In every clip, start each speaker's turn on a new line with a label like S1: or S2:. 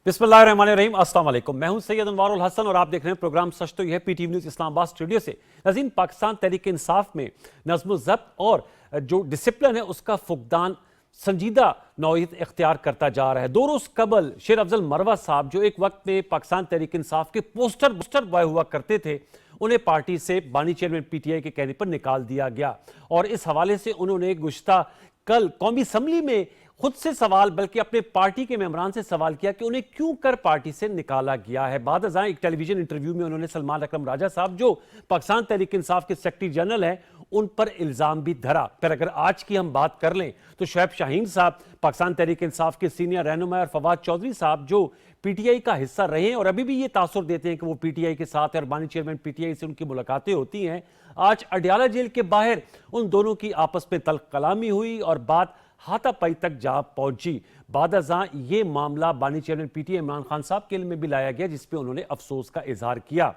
S1: बिस्मिल्लाहिर्रहमानिर्रहीम, अस्सलाम वालेकुम। मैं हूं सैयद अनवारुल हसन और आप देख रहे हैं प्रोग्राम सच तो यह पीटीवी न्यूज़ इस्लामाबाद स्टूडियो से। नाज़रीन, पाकिस्तान तहरीक इंसाफ में नज़्म-ओ-ज़ब्त और जो डिसिप्लिन है उसका फुकदान संजीदा नौयत इख्तियार करता जा रहा है। 2 रोज़ कबल शेर अफजल मरवा साहब, जो एक वक्त में पाकिस्तान तहरीक इंसाफ के पोस्टर बॉय हुआ करते थे, उन्हें पार्टी से बानी चेयरमैन पीटीआई के कहने पर निकाल दिया गया। और इस हवाले से उन्होंने गुज़श्ता कल कौमी असम्बली में खुद से सवाल, बल्कि अपने पार्टी के मेंबरान से सवाल किया कि उन्हें क्यों कर पार्टी से निकाला गया है। बाद अज़ां एक टेलीविजन इंटरव्यू में उन्होंने सलमान अकरम राजा साहब, जो पाकिस्तान तहरीक इंसाफ के सेक्रेटरी जनरल हैं, उन पर इल्जाम भी धरा। फिर अगर आज की हम बात कर लें तो शुएब शाहीन साहब, पाकिस्तान तहरीक इंसाफ के सीनियर रहनुमा, और फवाद चौधरी साहब, जो पीटीआई का हिस्सा रहे हैं और अभी भी ये तासुर देते हैं कि वो पीटीआई के साथ है और बानी चेयरमैन पीटीआई से उनकी मुलाकातें होती हैं, आज अडयाला जेल के बाहर उन दोनों की आपस में तल्ख कलामी हुई और बात हाथापाई तक जा पहुंची। बाद अज़ां ये मामला बानी चेयरमैन पीटीआई इमरान खान साहब के इल्म में भी लाया गया, जिस पे उन्होंने अफसोस का इजहार किया।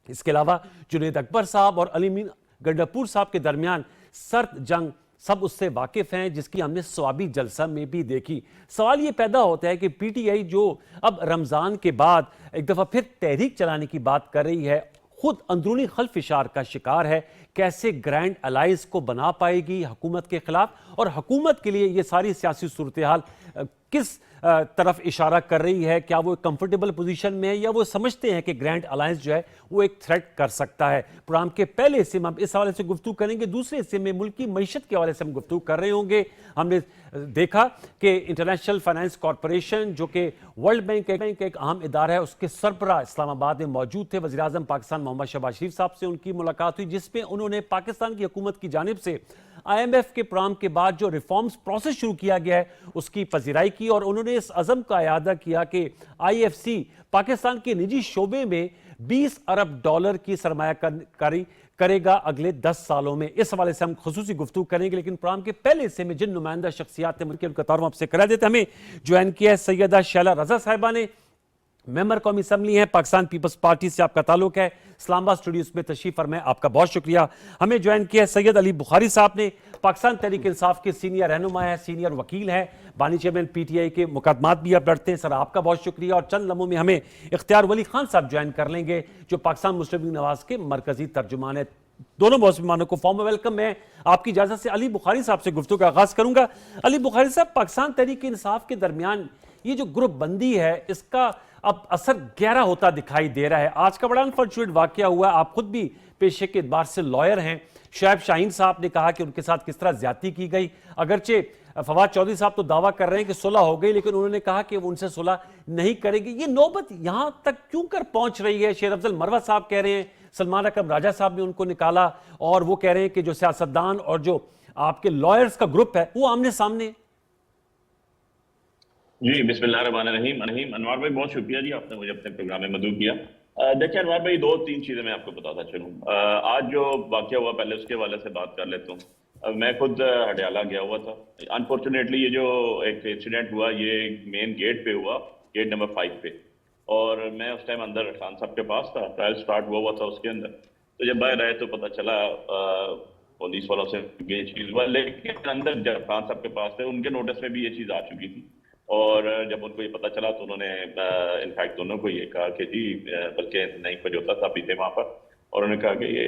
S1: इसके अलावा जुनैद अकबर साहब और अलीमीन गंडापुर साहब के दरमियान सर्द जंग सब उससे वाकिफ हैं, जिसकी हमने स्वाबी जलसा में भी देखी। सवाल ये पैदा होता है कि पीटीआई जो अब रमजान के बाद एक दफा फिर तहरीक चलाने की बात कर रही है, खुद अंदरूनी खल्फिशार का शिकार है, कैसे ग्रैंड अलायंस को बना पाएगी हुकूमत के खिलाफ, और हुकूमत के लिए ये सारी सियासी सूरत हाल किस तरफ इशारा कर रही है? क्या वो कंफर्टेबल पोजीशन में है या वो समझते हैं कि ग्रैंड अलायंस जो है वो एक थ्रेट कर सकता है? प्रोग्राम के पहले हिस्से में हम इस हवाले से गुफ्तगू करेंगे, दूसरे हिस्से में मुल्क की मईशत के हवाले से हम गुफ्तगू कर रहे होंगे। हमने देखा कि इंटरनेशनल फाइनेंस कॉरपोरेशन, जो कि वर्ल्ड बैंक एक अहम इदारा है, उसके सरबराह इस्लामाबाद में मौजूद थे। वज़ीर आज़म पाकिस्तान मोहम्मद शहबाज शरीफ साहब से उनकी मुलाकात हुई, जिसमें उन्होंने पाकिस्तान की हुकूमत की जानिब से IMF के प्रोग्राम के बाद जो रिफॉर्म्स प्रोसेस शुरू किया गया है उसकी पजीराई की, और उन्होंने इस अज़म का इयादा किया कि IFC पाकिस्तान के निजी शोबे में $20 अरब की सरमायाकारी करेगा अगले 10 सालों में। इस हवाले से हम खुसूसी गुफ्तगू करेंगे, लेकिन प्रोग्राम के पहले हिस्से में जिन नुमाइंदा शख्सियात ने मुल्क उनका तारुफ आपसे करा देते, हमें ज्वाइन किया है सैयदा शैला रजा साहिबा ने, मेंबर कौमी असम्बली है, पाकिस्तान पीपल्स पार्टी से आपका ताल्लुक है, इस्लामाबाद स्टूडियोज में तशरीफ फरमाए, आपका बहुत शुक्रिया। हमें ज्वाइन किया है सैयद अली बुखारी साहब ने, पाकिस्तान तहरीक इंसाफ के सीनियर रहनुमा है, सीनियर वकील हैं, बानी चेयरमैन पीटीआई के मुकदमात भी आप लड़ते हैं। सर, आपका बहुत शुक्रिया। और चंद लम्हों में हमें इख्तियार वली खान साहब ज्वाइन कर लेंगे, जो पाकिस्तान मुस्लिम लीग नवाज के मरकजी तर्जुमान है। दोनों मेहमानों को फॉर्म वेलकम। मैं आपकी इजाजत से अली बुखारी साहब से गुफ्तगू का आगाज करूंगा। अली बुखारी साहब, पाकिस्तान तहरीक इंसाफ के दरमियान ये जो ग्रुप बंदी है, इसका अब असर गहरा होता दिखाई दे रहा है। आज का बड़ा अनफॉर्चुनेट वाकया हुआ, आप खुद भी पेशे के एतबार से लॉयर हैं। शुएब शाहीन साहब ने कहा कि उनके साथ किस तरह ज्यादती की गई, अगरचे फवाद चौधरी साहब तो दावा कर रहे हैं कि सुलह हो गई, लेकिन उन्होंने कहा कि वो उनसे सुलह नहीं करेंगे। ये नौबत यहां तक क्यों कर पहुंच रही है? शेर अफजल मरवा साहब कह रहे हैं, सलमान अकरम राजा साहब ने उनको निकाला, और वो कह रहे हैं कि जो सियासतदान और जो आपके लॉयर्स का ग्रुप है वो आमने सामने।
S2: जी, बिस्मिल्लाहिर्रहमानिर्रहीम। अनवार भाई, बहुत शुक्रिया जी, आपने मुझे अपने प्रोग्राम में मदऊ किया। देखिए अनवार भाई, 2-3 चीजें मैं आपको बताता चलूँ। आज जो वाकया हुआ, पहले उसके हवाले से बात कर लेता हूँ। मैं खुद हडियाला गया हुआ था। अनफॉर्चुनेटली ये जो एक इंसिडेंट हुआ, ये मेन गेट पे हुआ, गेट नंबर 5 पे, और मैं उस टाइम अंदर खान साहब के पास था, ट्रायल स्टार्ट हुआ था उसके अंदर। तो जब बाहर आए तो पता चला पुलिस वालों से ये चीज हुआ, लेकिन अंदर जब खान साहब के पास थे उनके नोटिस में भी ये चीज आ चुकी थी। और जब उनको ये पता चला तो उन्होंने इनफैक्ट दोनों को ये कहा कि जी, बल्कि नहीं पजोता था पीते वहां पर, और उन्होंने कहा कि ये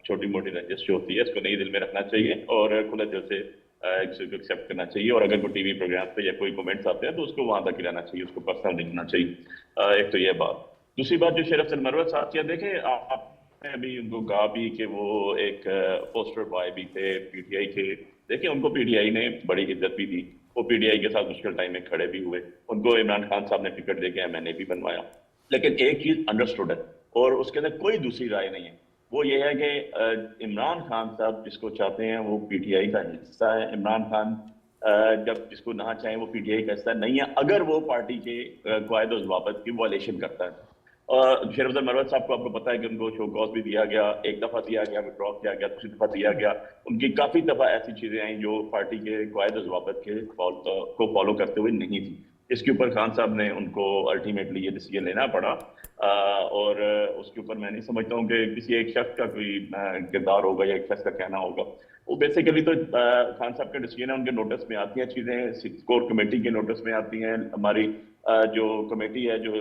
S2: छोटी मोटी रंजिश जो होती है इसको नहीं दिल में रखना चाहिए और खुले दिल से इसको एक्सेप्ट करना चाहिए, और अगर कोई टीवी प्रोग्राम पे या कोई कमेंट्स आते हैं तो उसको वहां तक ही रहना चाहिए, उसको पर्सनल नहीं होना चाहिए। एक तो ये बात। दूसरी बात, जो शेर अफजल मरवा साहब किया, देखे आपने अभी उनको कहा भी कि वो एक पोस्टर बॉय भी थे पीटीआई के। देखिए, उनको पीटीआई ने बड़ी इज्जत भी दी, वो पीटीआई के साथ मुश्किल टाइम में खड़े भी हुए, उनको इमरान खान साहब ने टिकट देके एमएनए भी बनवाया। लेकिन एक चीज अंडरस्टूड है और उसके अंदर कोई दूसरी राय नहीं है, वो ये है कि इमरान खान साहब जिसको चाहते हैं वो पीटीआई का हिस्सा है। इमरान खान जब जिसको ना चाहें वो पीटीआई का हिस्सा नहीं है, अगर वो पार्टी के कायद और ज़वाबित की वायलेशन करता है। शेर अफजल मरवा साहब को आपको पता है कि उनको शो कॉज भी दिया गया, एक दफा दिया गया, विड्रॉ किया गया, दूसरी दफा दिया गया। उनकी काफी दफा ऐसी चीजें आई जो पार्टी के कायद ज़वाबित के को फॉलो करते हुए नहीं थी। इसके ऊपर खान साहब ने उनको अल्टीमेटली ये डिसीजन लेना पड़ा, और उसके ऊपर मैं नहीं समझता हूँ कि किसी एक शख्स का कोई किरदार होगा या एक शख्स का कहना होगा। वो बेसिकली तो खान साहब के डिसीजन है, उनके नोटिस में आती हैं चीजें, कोर कमेटी के नोटिस में आती हैं, हमारी जो कमेटी है जो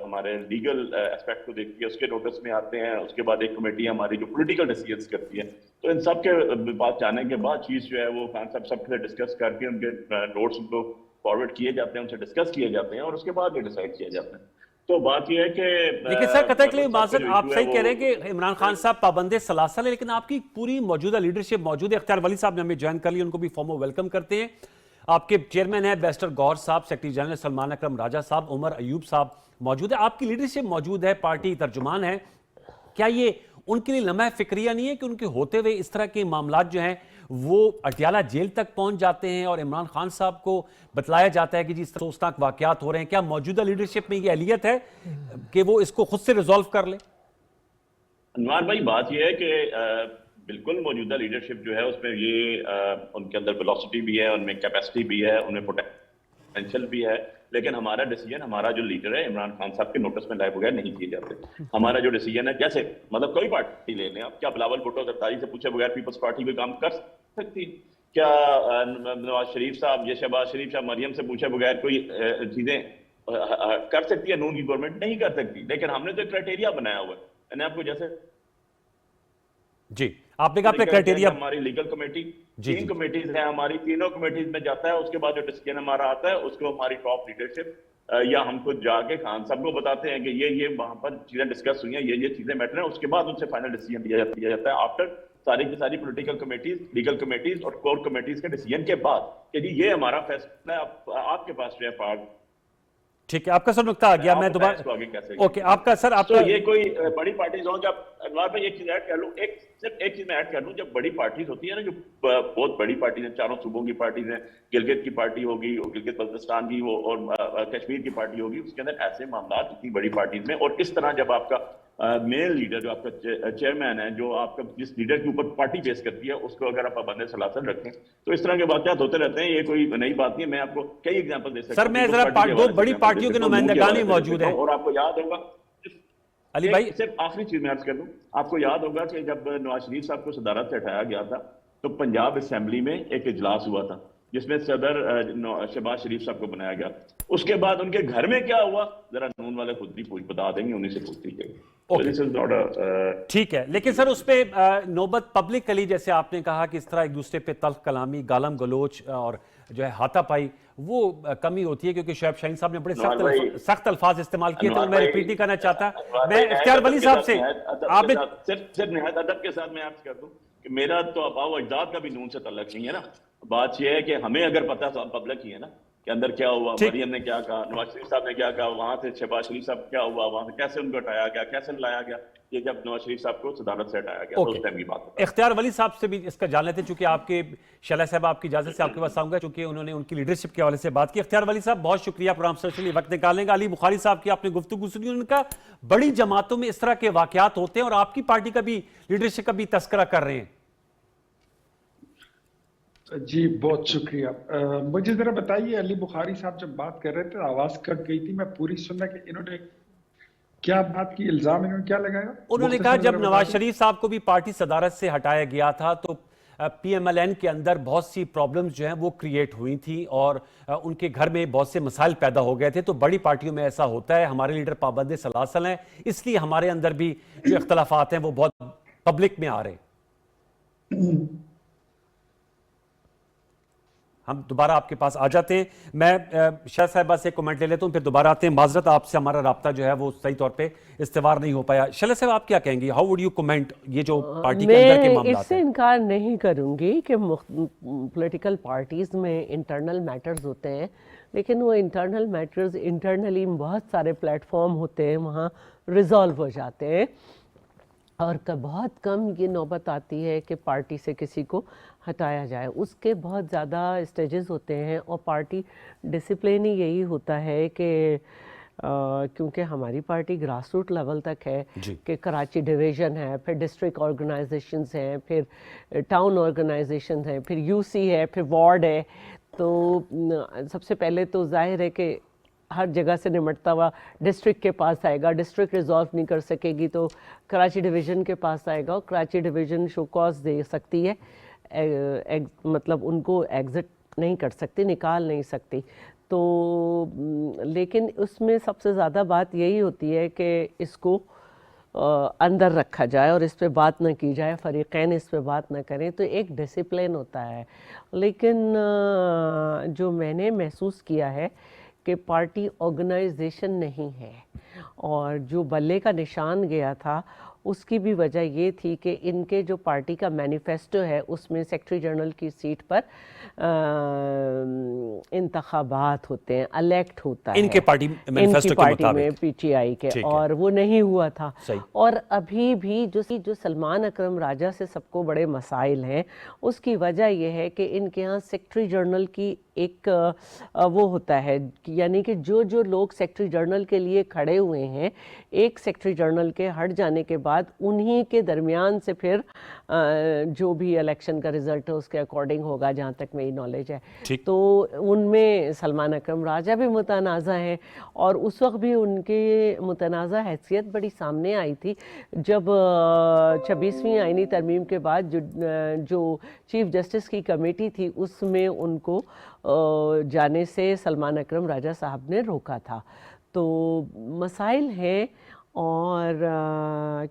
S2: हमारे लीगल एस्पेक्ट को देखती है उसके नोटिस में आते हैं। उसके बाद एक कमेटी है हमारी जो पॉलिटिकल डिसीजंस करती है। तो इन सब के बात जाने के बाद चीज जो है वो खान साहब सबसे डिस्कस करके उनके नोट्स उनको फॉरवर्ड किए जाते हैं, उनसे डिस्कस किए जाते हैं और उसके बाद ये डिसाइड किया जाता है। तो बात यह है कि
S1: लेकिन सर कतई माजर
S2: जो
S1: आप
S2: issue
S1: सही
S2: है
S1: कह रहे हैं कि इमरान खान साहब पाबंदे सलासल है, लेकिन आपकी पूरी मौजूदा लीडरशिप मौजूद है। इख्तियार वली साहब ने हमें ज्वाइन कर लिया, उनको भी फॉर्मल वेलकम करते हैं। आपके चेयरमैन है बैरिस्टर गौहर साहब, सेक्रेटरी जनरल सलमान अकरम राजा साहब, उमर अयूब साहब मौजूद है, आपकी लीडरशिप मौजूद है, पार्टी तर्जुमान है। क्या ये उनके लिए लम्हा फिक्रिया नहीं है कि उनके होते हुए इस तरह के मामलात जो हैं वो अटियाला जेल तक पहुंच जाते हैं और इमरान खान साहब को बतलाया जाता है कि जी इस अफसोसनाक वाकयात हो रहे हैं? क्या मौजूदा लीडरशिप में ये अहलियत है कि वो इसको खुद से रिजॉल्व कर ले?
S2: अनवार भाई, बात यह है कि बिल्कुल मौजूदा लीडरशिप जो है उसमें ये उनके अंदर वेलोसिटी भी है, उनमें कैपेसिटी भी है, उनमें पोटेंशियल भी है। लेकिन हमारा डिसीजन, हमारा जो लीडर है इमरान खान साहब के नोटिस में लाए बगैर नहीं किए जाते। हमारा जो डिसीजन है, जैसे मतलब कोई पार्टी ले लें आप, क्या बिलावल भुट्टो जरदारी से पूछे बगैर पीपल्स पार्टी कोई काम कर सकती? क्या नवाज शरीफ साहब या शहबाज शरीफ साहब मरियम से पूछे बगैर कोई चीजें कर सकती है? नून की गवर्नमेंट नहीं कर सकती। लेकिन हमने तो क्राइटेरिया बनाया हुआ है। मैंने आपको जैसे
S1: जी आपने कहा क्राइटेरिया,
S2: हमारी लीगल कमेटी, तीन कमेटीज हैं हमारी, तीनों कमेटीज में जाता है। उसके बाद जो डिसीजन हमारा आता है उसको हमारी टॉप लीडरशिप या हम खुद जाके खान साहब को बताते हैं कि ये वहां पर चीजें डिस्कस हुई हैं, ये चीजें मैटर है। उसके बाद उनसे फाइनल डिसीजन दिया जाता है आफ्टर सारी की सारी पॉलिटिकल कमेटीज, लीगल कमेटीज और कोर कमेटीज के डिसीजन के बाद कि जी ये हमारा फैसला है, आपके पास जो है।
S1: ठीक है, आपका सर नुकता आ गया। मैं दोबारा ओके, आपका सर आपका
S2: ये कोई बड़ी पार्टीज हो, जब अनवार भाई एक चीज ऐड कर लूं, सिर्फ एक चीज मैं ऐड कर लूं, जब बड़ी पार्टीज होती है ना, जो बहुत बड़ी पार्टीज है, चारों सूबों की पार्टीज हैं, गिलगित की पार्टी होगी और गिलगित बल्तिस्तान की और कश्मीर की पार्टी होगी, उसके अंदर ऐसे मामला इतनी बड़ी पार्टीज में और इस तरह जब आपका मेन लीडर जो आपका चेयरमैन है, जो आपका जिस लीडर के ऊपर पार्टी बेस करती है, उसको अगर आप पाबंद सलासल रखें तो इस तरह के वाकयात होते रहते हैं। ये कोई नई बात नहीं है। मैं आपको कई एग्जांपल दे सकता हूं।
S1: सर मैं जरा दो बड़ी पार्टियों के नुमाइंदगान मौजूद है
S2: और आपको याद होगा
S1: अली भाई,
S2: सिर्फ आखिरी चीज मैं अर्ज कर दूं, आपको याद होगा कि जब नवाज शरीफ साहब को सदारत से हटाया गया था तो पंजाब असेंबली में एक इजलास हुआ था जिसमें सदर शहबाज शरीफ साहब को बनाया गया। उसके बाद उनके घर में क्या हुआ जरा नून वाले खुद भी बता देंगे, उन्हीं से पूछ लीजिएगा।
S1: ठीक है, लेकिन सर उस पर नौबत पब्लिकली, जैसे आपने कहा कि इस तरह एक दूसरे पे तल्ख कलामी, गालम गलोच और जो है हाथापाई, वो कमी होती है क्योंकि शोएब शाहीन साहब ने बड़े सख्त अल्फाज इस्तेमाल किए थे। मैं रिपीट नहीं करना चाहता। मैं इख्तियार वली साहब से आपने
S2: सिर्फ निहायत अदब के साथ मैं आपसे कर दूं कि मेरा तो अबाव अजदाद का भी नून से तल्लक नहीं है ना। बात यह है कि हमें अगर पता तो पब्लिक ही है ना कि अंदर क्या हुआ, मरियम ने क्या कहा, नवाज शरीफ साहब ने क्या कहा, वहां से शहबाज शरीफ साहब क्या हुआ, वहां से कैसे उनको हटाया गया, कैसे लाया गया, ये जब नवाज शरीफ साहब को सदारत से हटाया गया तो उस टाइम की बात है।
S1: इख्तियार वली साहब से भी इसका जान लेते हैं, चूंकि आपके शैला साहब आपकी इजाजत से आपके पास आऊंगा, चूंकि उन्होंने उनकी लीडरशिप के हवाले से बात की। इख्तियार वली साहब बहुत शुक्रिया प्रोग्राम से लिए वक्त निकालने का। अली बुखारी साहब की आपने गुफ्तगू सुनी, उनका बड़ी जमातों में इस तरह के वाकयात होते हैं और आपकी पार्टी का भी लीडरशिप का भी तस्करा कर रहे हैं।
S3: जी बहुत शुक्रिया। मुझे जरा बताइए, अली बुखारी साहब जब बात कर रहे थे आवाज कट गई थी, मैं पूरी सुनना कि इन्होंने क्या बात की, इल्जाम इन्होंने क्या लगाया?
S1: उन्होंने कहा जब नवाज शरीफ साहब को भी पार्टी सदारत से हटाया गया था तो पीएमएलएन के अंदर बहुत सी प्रॉब्लम्स जो हैं वो क्रिएट हुई थी और उनके घर में बहुत से मसाइल पैदा हो गए थे। तो बड़ी पार्टियों में ऐसा होता है, हमारे लीडर पाबंद सलासल हैं, इसलिए हमारे अंदर भी जो इख्तलाफात हैं वो बहुत पब्लिक में आ रहे हैं। हम दोबारा आपके पास आ जाते हैं। मैं शाह साहिबा से कमेंट ले लेता हूं, फिर दोबारा आते हैं। माजरत, आपसे हमारा राब्ता जो है वो सही तौर पे इस्तेवार नहीं हो पाया। शैला साहब आप क्या कहेंगी, हाउ वुड यू कमेंट ये जो पार्टी के अंदर के मामला हैं?
S4: इससे इनकार नहीं करूंगी कि पॉलिटिकल पार्टीज में इंटरनल मैटर्स होते हैं, लेकिन वो इंटरनल मैटर्स इंटरनली बहुत सारे प्लेटफॉर्म होते हैं, वहाँ रिजॉल्व हो जाते हैं और बहुत कम ये नौबत आती है कि पार्टी से किसी को हटाया जाए। उसके बहुत ज़्यादा स्टेजेस होते हैं और पार्टी डिसिप्लिन ही यही होता है कि क्योंकि हमारी पार्टी ग्रास रूट लेवल तक है कि कराची डिवीज़न है, फिर डिस्ट्रिक्ट ऑर्गेनाइजेशंस हैं, फिर टाउन ऑर्गेनाइजेशंस हैं, फिर यूसी है, फिर वार्ड है। तो सबसे पहले तो जाहिर है कि हर जगह से निमटता हुआ डिस्ट्रिक्ट के पास आएगा, डिस्ट्रिक्ट रिजॉल्व नहीं कर सकेगी तो कराची डिवीज़न के पास आएगा और कराची डिवीज़न शो कॉज दे सकती है। मतलब उनको एग्जिट नहीं कर सकती, निकाल नहीं सकती। तो लेकिन उसमें सबसे ज़्यादा बात यही होती है कि इसको अंदर रखा जाए और इस पे बात ना की जाए, फ़रीक़ैन इस पे बात ना करें, तो एक डिसिप्लिन होता है। लेकिन जो मैंने महसूस किया है कि पार्टी ऑर्गेनाइजेशन नहीं है, और जो बल्ले का निशान गया था उसकी भी वजह ये थी कि इनके जो पार्टी का मैनिफेस्टो है उसमें सेक्रेटरी जनरल की सीट पर इंतखाबात होते हैं, इलेक्ट होता है
S1: इनके पार्टी मैनिफेस्टो के
S4: पार्टी में
S1: मुताबिक।
S4: पीटीआई के,
S1: ठीक है।
S4: और वो नहीं हुआ था।
S1: सही।
S4: और अभी भी जो सलमान अकरम राजा से सबको बड़े मसाइल हैं, उसकी वजह यह है कि इनके यहाँ सेक्रेटरी जनरल की एक वो होता है, यानी कि जो लोग सेक्रेटरी जनरल के लिए खड़े हुए हैं, एक सेक्रेटरी जनरल के हट जाने के बाद उन्हीं के दरमियान से फिर जो भी इलेक्शन का रिजल्ट है उसके अकॉर्डिंग होगा, जहाँ तक मेरी नॉलेज है।
S1: ठीक।
S4: तो उनमें सलमान अकरम राजा भी मुतनाज़ा हैं, और उस वक्त भी उनके मुतनाज़ा हैसियत बड़ी सामने आई थी जब 26वीं आईनी तरमीम के बाद जो चीफ जस्टिस की कमेटी थी उसमें उनको जाने से सलमान अकरम राजा साहब ने रोका था। तो मसाइल हैं, और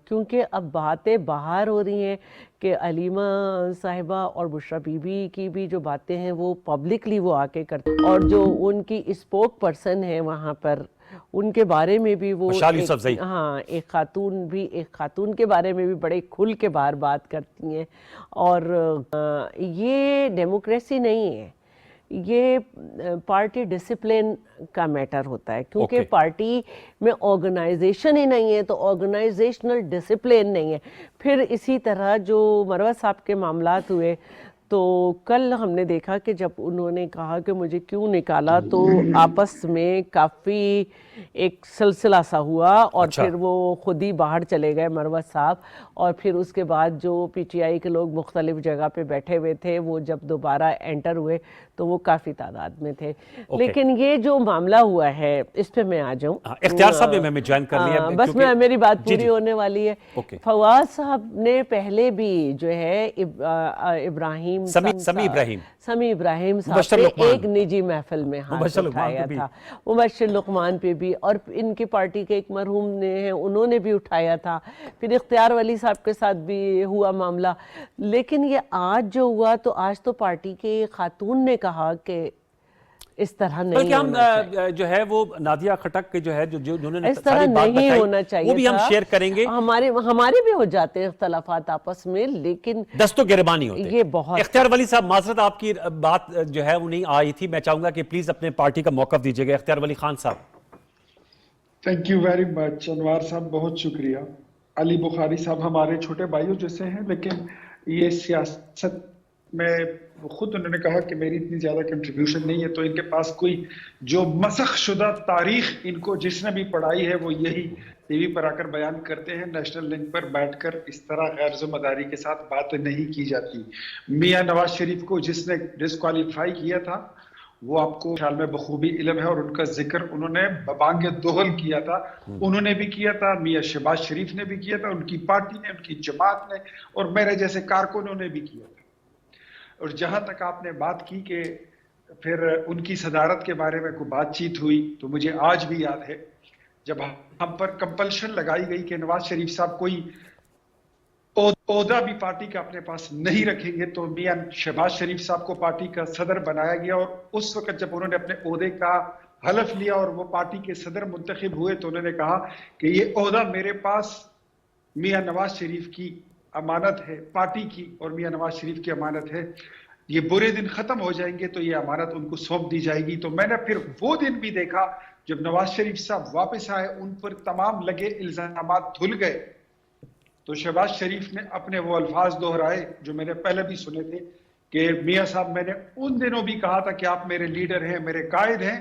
S4: क्योंकि अब बातें बाहर हो रही हैं कि अलीमा साहिबा और बुशरा बीबी की भी जो बातें हैं वो पब्लिकली वो आके करते, और जो उनकी स्पोक पर्सन है वहाँ पर उनके बारे में भी वो एक खातून के बारे में भी बड़े खुल के बाहर बात करती हैं। और ये डेमोक्रेसी नहीं है, ये पार्टी डिसिप्लिन का मैटर होता है, क्योंकि पार्टी में ऑर्गेनाइजेशन ही नहीं है तो ऑर्गेनाइजेशनल डिसिप्लिन नहीं है। फिर इसी तरह जो मरवा साहब के मामलात हुए, तो कल हमने देखा कि जब उन्होंने कहा कि मुझे क्यों निकाला, तो आपस में काफ़ी एक सिलसिला सा हुआ, और फिर वो खुद ही बाहर चले गए मरवा साहब, और फिर उसके बाद जो पीटीआई के लोग मुख्तलिफ जगह पे बैठे हुए थे वो जब दोबारा एंटर हुए तो वो काफ़ी तादाद में थे। लेकिन ये जो मामला हुआ है इस पे मैं आ जाऊँ,
S1: इख्तियार साहब ने हमें ज्वाइन कर लिया,
S4: बस मेरी बात पूरी होने वाली है। फवाद साहब ने पहले भी जो है समी इब्राहिम साहब पे एक निजी महफिल में हाथ उठाया था, मुबश्शिर लुकमान पे भी, और इनकी पार्टी के एक मरहूम ने हैं उन्होंने भी उठाया था, फिर इख्तियार वली साहब के साथ भी हुआ मामला। लेकिन ये आज जो हुआ, तो आज तो पार्टी के खातून ने कहा कि इस तरह नहीं होना चाहिए।
S1: जो है वो नादिया खटक के जो है जो जिन्होंने
S4: इस तरह नहीं होना चाहिए,
S1: वो भी हम शेयर करेंगे।
S4: हमारे भी हो जाते हैं इख्तलाफात आपस में, लेकिन
S1: दस्तों गिरबानी होते हैं।
S4: ये बहुत
S1: इख्तियार वली साहब, माजरत आपकी बात जो है वो नहीं आई थी, मैं चाहूंगा कि प्लीज अपने पार्टी का मौकफ दीजिएगा। इख्तियार वली खान साहब।
S3: थैंक यू वेरी मच अनवार साहब, बहुत शुक्रिया। अली बुखारी साहब हमारे छोटे भाइयों जैसे हैं, लेकिन ये सियासत में खुद उन्होंने कहा कि मेरी इतनी ज्यादा कंट्रीब्यूशन नहीं है, तो इनके पास कोई जो मसख शुदा तारीख इनको जिसने भी पढ़ाई है वो यही टीवी पर आकर बयान करते हैं। नेशनल लिंक पर बैठकर इस तरह गैर जिम्मेदारी के साथ बात नहीं की जाती। मियां नवाज शरीफ को जिसने डिस्क्वालीफाई किया था वो आपको ख्याल में बखूबी इल्म है, और उनका जिक्र उन्होंने बबांगे दोहल किया था, उन्होंने भी किया था, मियां शहबाज शरीफ ने भी किया था, उनकी पार्टी ने, उनकी जमात ने, और मेरे जैसे कारकुनों ने भी किया था। और जहां तक आपने बात की कि फिर उनकी सदारत के बारे में कोई बातचीत हुई, तो मुझे आज भी याद है जब हम पर कंपल्शन लगाई गई कि नवाज शरीफ साहब कोई ओहदा भी पार्टी का अपने पास नहीं रखेंगे, तो मियां शहबाज शरीफ साहब को पार्टी का सदर बनाया गया। और उस वक्त जब उन्होंने अपने ओहदे का हलफ लिया और वो पार्टी के सदर मुंतखब हुए, तो उन्होंने कहा कि ये ओहदा मेरे पास मियां नवाज शरीफ की अमानत है, पार्टी की, और मियां नवाज शरीफ की अमानत है। ये बुरे दिन खत्म हो जाएंगे तो ये अमानत उनको सौंप दी जाएगी। तो मैंने फिर वो दिन भी देखा जब नवाज शरीफ साहब वापस आए, उन पर तमाम लगे इल्जामात धुल गए, तो शहबाज शरीफ ने अपने वो अल्फाज दोहराए जो मैंने पहले भी सुने थे कि मियां साहब, मैंने उन दिनों भी कहा था कि आप मेरे लीडर हैं, मेरे कायद हैं,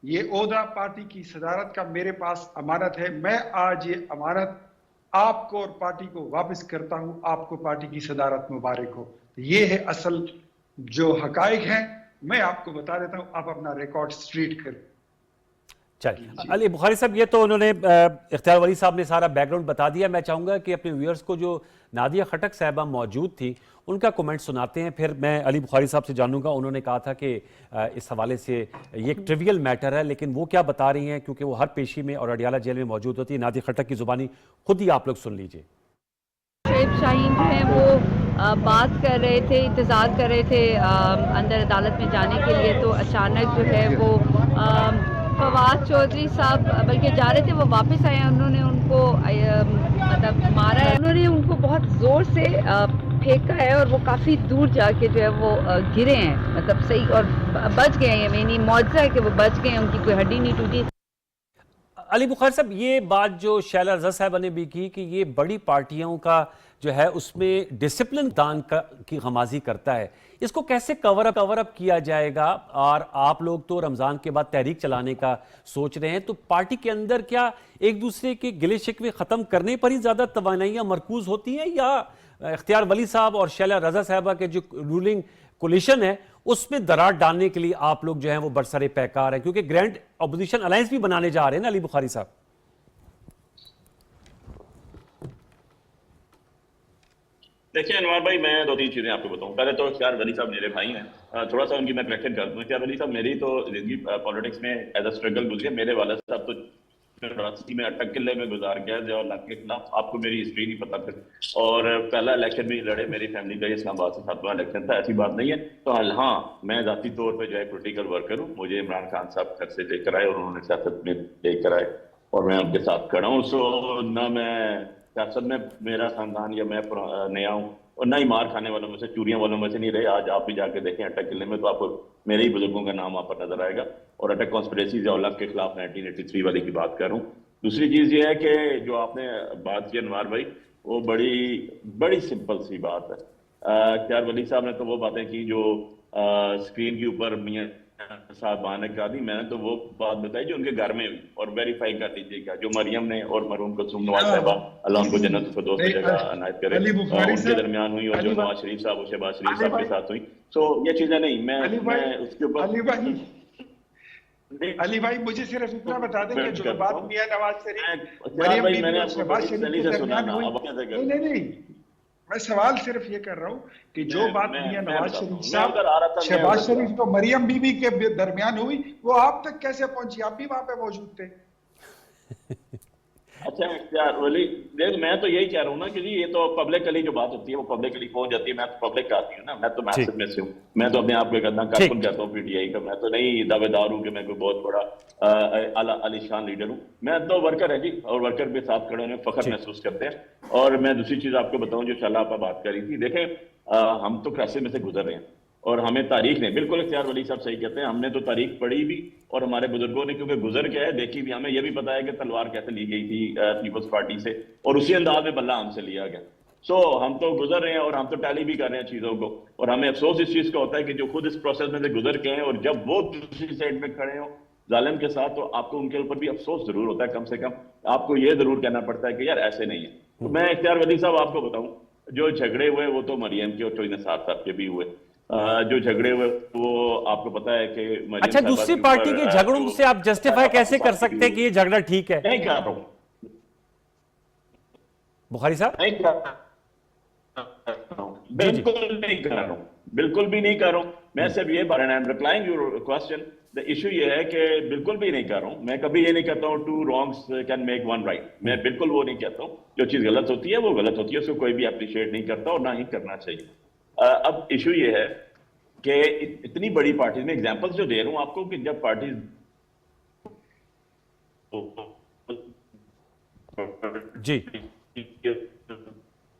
S3: ये ओहदा पार्टी की सदारत का मेरे पास अमानत है, मैं आज ये अमानत आपको और पार्टी को वापस करता हूं, आपको पार्टी की सदारत मुबारक हो। ये है असल जो हकाइक हैं, मैं आपको बता देता हूं, आप अपना रिकॉर्ड स्ट्रीट करें।
S1: चलिए अली बुखारी साहब, ये तो उन्होंने इख्तियार वली साहब ने सारा बैकग्राउंड बता दिया। मैं चाहूँगा कि अपने व्यूअर्स को जो नादिया खटक साहिबा मौजूद थी उनका कमेंट सुनाते हैं, फिर मैं अली बुखारी साहब से जानूंगा। उन्होंने कहा था कि इस हवाले से ये एक ट्रिवियल मैटर है, लेकिन वो क्या बता रही हैं, क्योंकि वो हर पेशी में और अडियाला जेल में मौजूद होती है। नादिया खटक की ज़ुबानी खुद ही आप लोग सुन लीजिए।
S5: शुएब शाहीन जो है वो बात कर रहे थे, इंतज़ार कर रहे थे अंदर अदालत में जाने के लिए, तो अचानक जो है वो फवाद चौधरी साहब बल्कि जा रहे थे, वो वापस आए, उन्होंने उनको मतलब मारा है, उन्होंने उनको बहुत ज़ोर से फेंका है और वो काफ़ी दूर जाके जो है वो गिरे हैं, मतलब सही, और बच गए हैं। यानी मौजज़ा है कि वो बच गए हैं, उनकी कोई हड्डी नहीं टूटी।
S1: अली बुखारी साहब, ये बात जो शैला रज़ा साहबा ने भी की कि ये बड़ी पार्टियों का जो है उसमें डिसिप्लिन दान की गमाजी करता है, इसको कैसे कवर अप किया जाएगा? और आप लोग तो रमज़ान के बाद तहरीक चलाने का सोच रहे हैं, तो पार्टी के अंदर क्या एक दूसरे के गिले शिकवे ख़त्म करने पर ही ज़्यादा तवानाइयाँ मरकूज़ होती हैं, या इख्तियार वली साहब और शैला रज़ा साहबा के जो रूलिंग कोलिशन है उसमें दरार डालने के लिए आप लोग जो हैं वो बरसरे पैकार हैं? क्योंकि ग्रैंड अपोजिशन अलायंस भी बनाने जा रहे हैं ना अली बुखारी साहब।
S2: देखिए अनवर भाई, मैं दो तीन चीजें आपको बताऊं। पहले तो इख्तियार वली साहब मेरे भाई हैं, थोड़ा सा उनकी मैं करेक्शन कर दूं। इख्तियार वली साहब मेरी तो जिंदगी पॉलिटिक्स में एज अ स्ट्रगल गुजरी है। मेरे वाले साहब तो रास्ते में अटक किले में गुजार गया जवाहरलाल के खिलाफ। आपको मेरी हिस्ट्री नहीं पता फिर, और पहला इलेक्शन भी लड़े मेरी फैमिली का, इस्लामाबाद से 7वां इलेक्शन था, ऐसी बात नहीं है। तो हाँ, मैं जाती तौर पर जो है पोलिटिकल वर्कर हूँ। मुझे इमरान खान साहब घर से लेकर आए और उन्होंने सियासत में लेकर आए और मैं उनके साथ खड़ा हूँ। सो ना मैं सियासत में मेरा खानदान या मैं नया हूँ, और ना ही मार खाने वालों में से, चूरियां वालों में से नहीं रहे। आज आप भी जाके देखें अटक किले में, तो आपको मेरे ही बुजुर्गों का नाम आप पर नजर आएगा। और अटक कॉन्स्पिरेसी जवाहरलाल के खिलाफ 1983 वाली की बात कर रहा हूँ। दूसरी चीज ये है कि जो आपने बात की अनवार भाई, वो बड़ी सिंपल सी बात है। इख्तियार वली साहब ने तो वो बातें की जो स्क्रीन के ऊपर मियां साहबान ने कहा दी, मैंने तो वो बात बताई जो उनके घर में हुई, और वेरीफाई कर लीजिएगा जो मरियम ने और मरहूम कुलसूम नवाज साहबा अल्लाह उनको जन्नत फिरदौस की जगह अनायत करे उनके दरमियान हुई, और जो नवाज शरीफ साहब और शहबाज शरीफ साहब के साथ हुई। सो ये चीजें नहीं, मैं उसके ऊपर
S3: अली भाई मुझे सिर्फ इतना बता दें कि जो बात मियां नवाज शरीफ मरियम बीबी और शहबाज शरीफ के दरमियान हुई, नहीं, मैं सवाल सिर्फ ये कर रहा हूँ कि जो बात मियां नवाज शरीफ साहब, शहबाज शरीफ तो मरियम बीबी के दरमियान हुई, वो आप तक कैसे पहुंची? आप भी वहां पे मौजूद थे।
S2: अच्छा इख्तियार वली, देख मैं तो यही कह रहा हूँ ना कि जी ये तो पब्लिकली जो बात होती है वो पब्लिकली पहुंच जाती है। मैं तो पब्लिक का आती हूँ ना, मैं तो मैसेज में से हूँ। मैं तो अपने आप को कहता कारकुन कहता हूँ पीटीआई का। मैं तो नहीं दावेदार हूँ कि मैं कोई बहुत बड़ा आलीशान लीडर हूँ। मैं तो वर्कर है जी, और वर्कर के साथ खड़े होने फख्र महसूस करते हैं। और मैं दूसरी चीज आपको बताऊँ जो शाला आप बात कर रही थी, देखें हम तो क्राइसिस में से गुजर रहे हैं, और हमें तारीख ने, बिल्कुल इख्तियार वली साहब सही कहते हैं, हमने तो तारीख पढ़ी भी, और हमारे बुजुर्गों ने क्योंकि गुजर के है देखी भी। हमें यह भी पता है कि तलवार कैसे ली गई थी पीपल्स पार्टी से, और उसी अंदाज में बल्ला हमसे लिया गया। सो हम तो गुजर रहे हैं, और हम तो टैली भी कर रहे हैं चीजों को, और हमें अफसोस इस चीज का होता है कि जो खुद इस प्रोसेस में से गुजर के हैं, और जब वो दूसरी साइड में खड़े हो जालिम के साथ, तो आपको उनके ऊपर भी अफसोस जरूर होता है। कम से कम आपको ये जरूर कहना पड़ता है कि यार ऐसे नहीं है। तो मैं इख्तियार वली साहब आपको बताऊं, जो झगड़े हुए वो तो मरियम के और चोई निसार साहब के भी हुए। जो झगड़े हुए वो आपको पता है कि
S1: अच्छा, दूसरी पार्टी के झगड़ों से आप जस्टिफाई कैसे कर सकते हैं कि ये झगड़ा ठीक है?
S2: नहीं कर रहा हूं
S1: बुखारी साहब,
S2: बिल्कुल नहीं कर रहा हूं, बिल्कुल भी नहीं कर रहा हूं। मैं सिर्फ ये बात, I am replying your question. The issue ये है कि बिल्कुल भी नहीं कर रहा हूं। मैं कभी ये नहीं कहता हूं two wrongs can make one right. मैं बिल्कुल वो नहीं कहता हूं। जो चीज गलत होती है वो गलत होती है, उसको कोई भी अप्रिशिएट नहीं करता और ना ही करना चाहिए। अब इशू ये है कि इतनी बड़ी पार्टी में एग्जांपल्स जो दे रहा हूं आपको, कि जब पार्टीज
S1: जी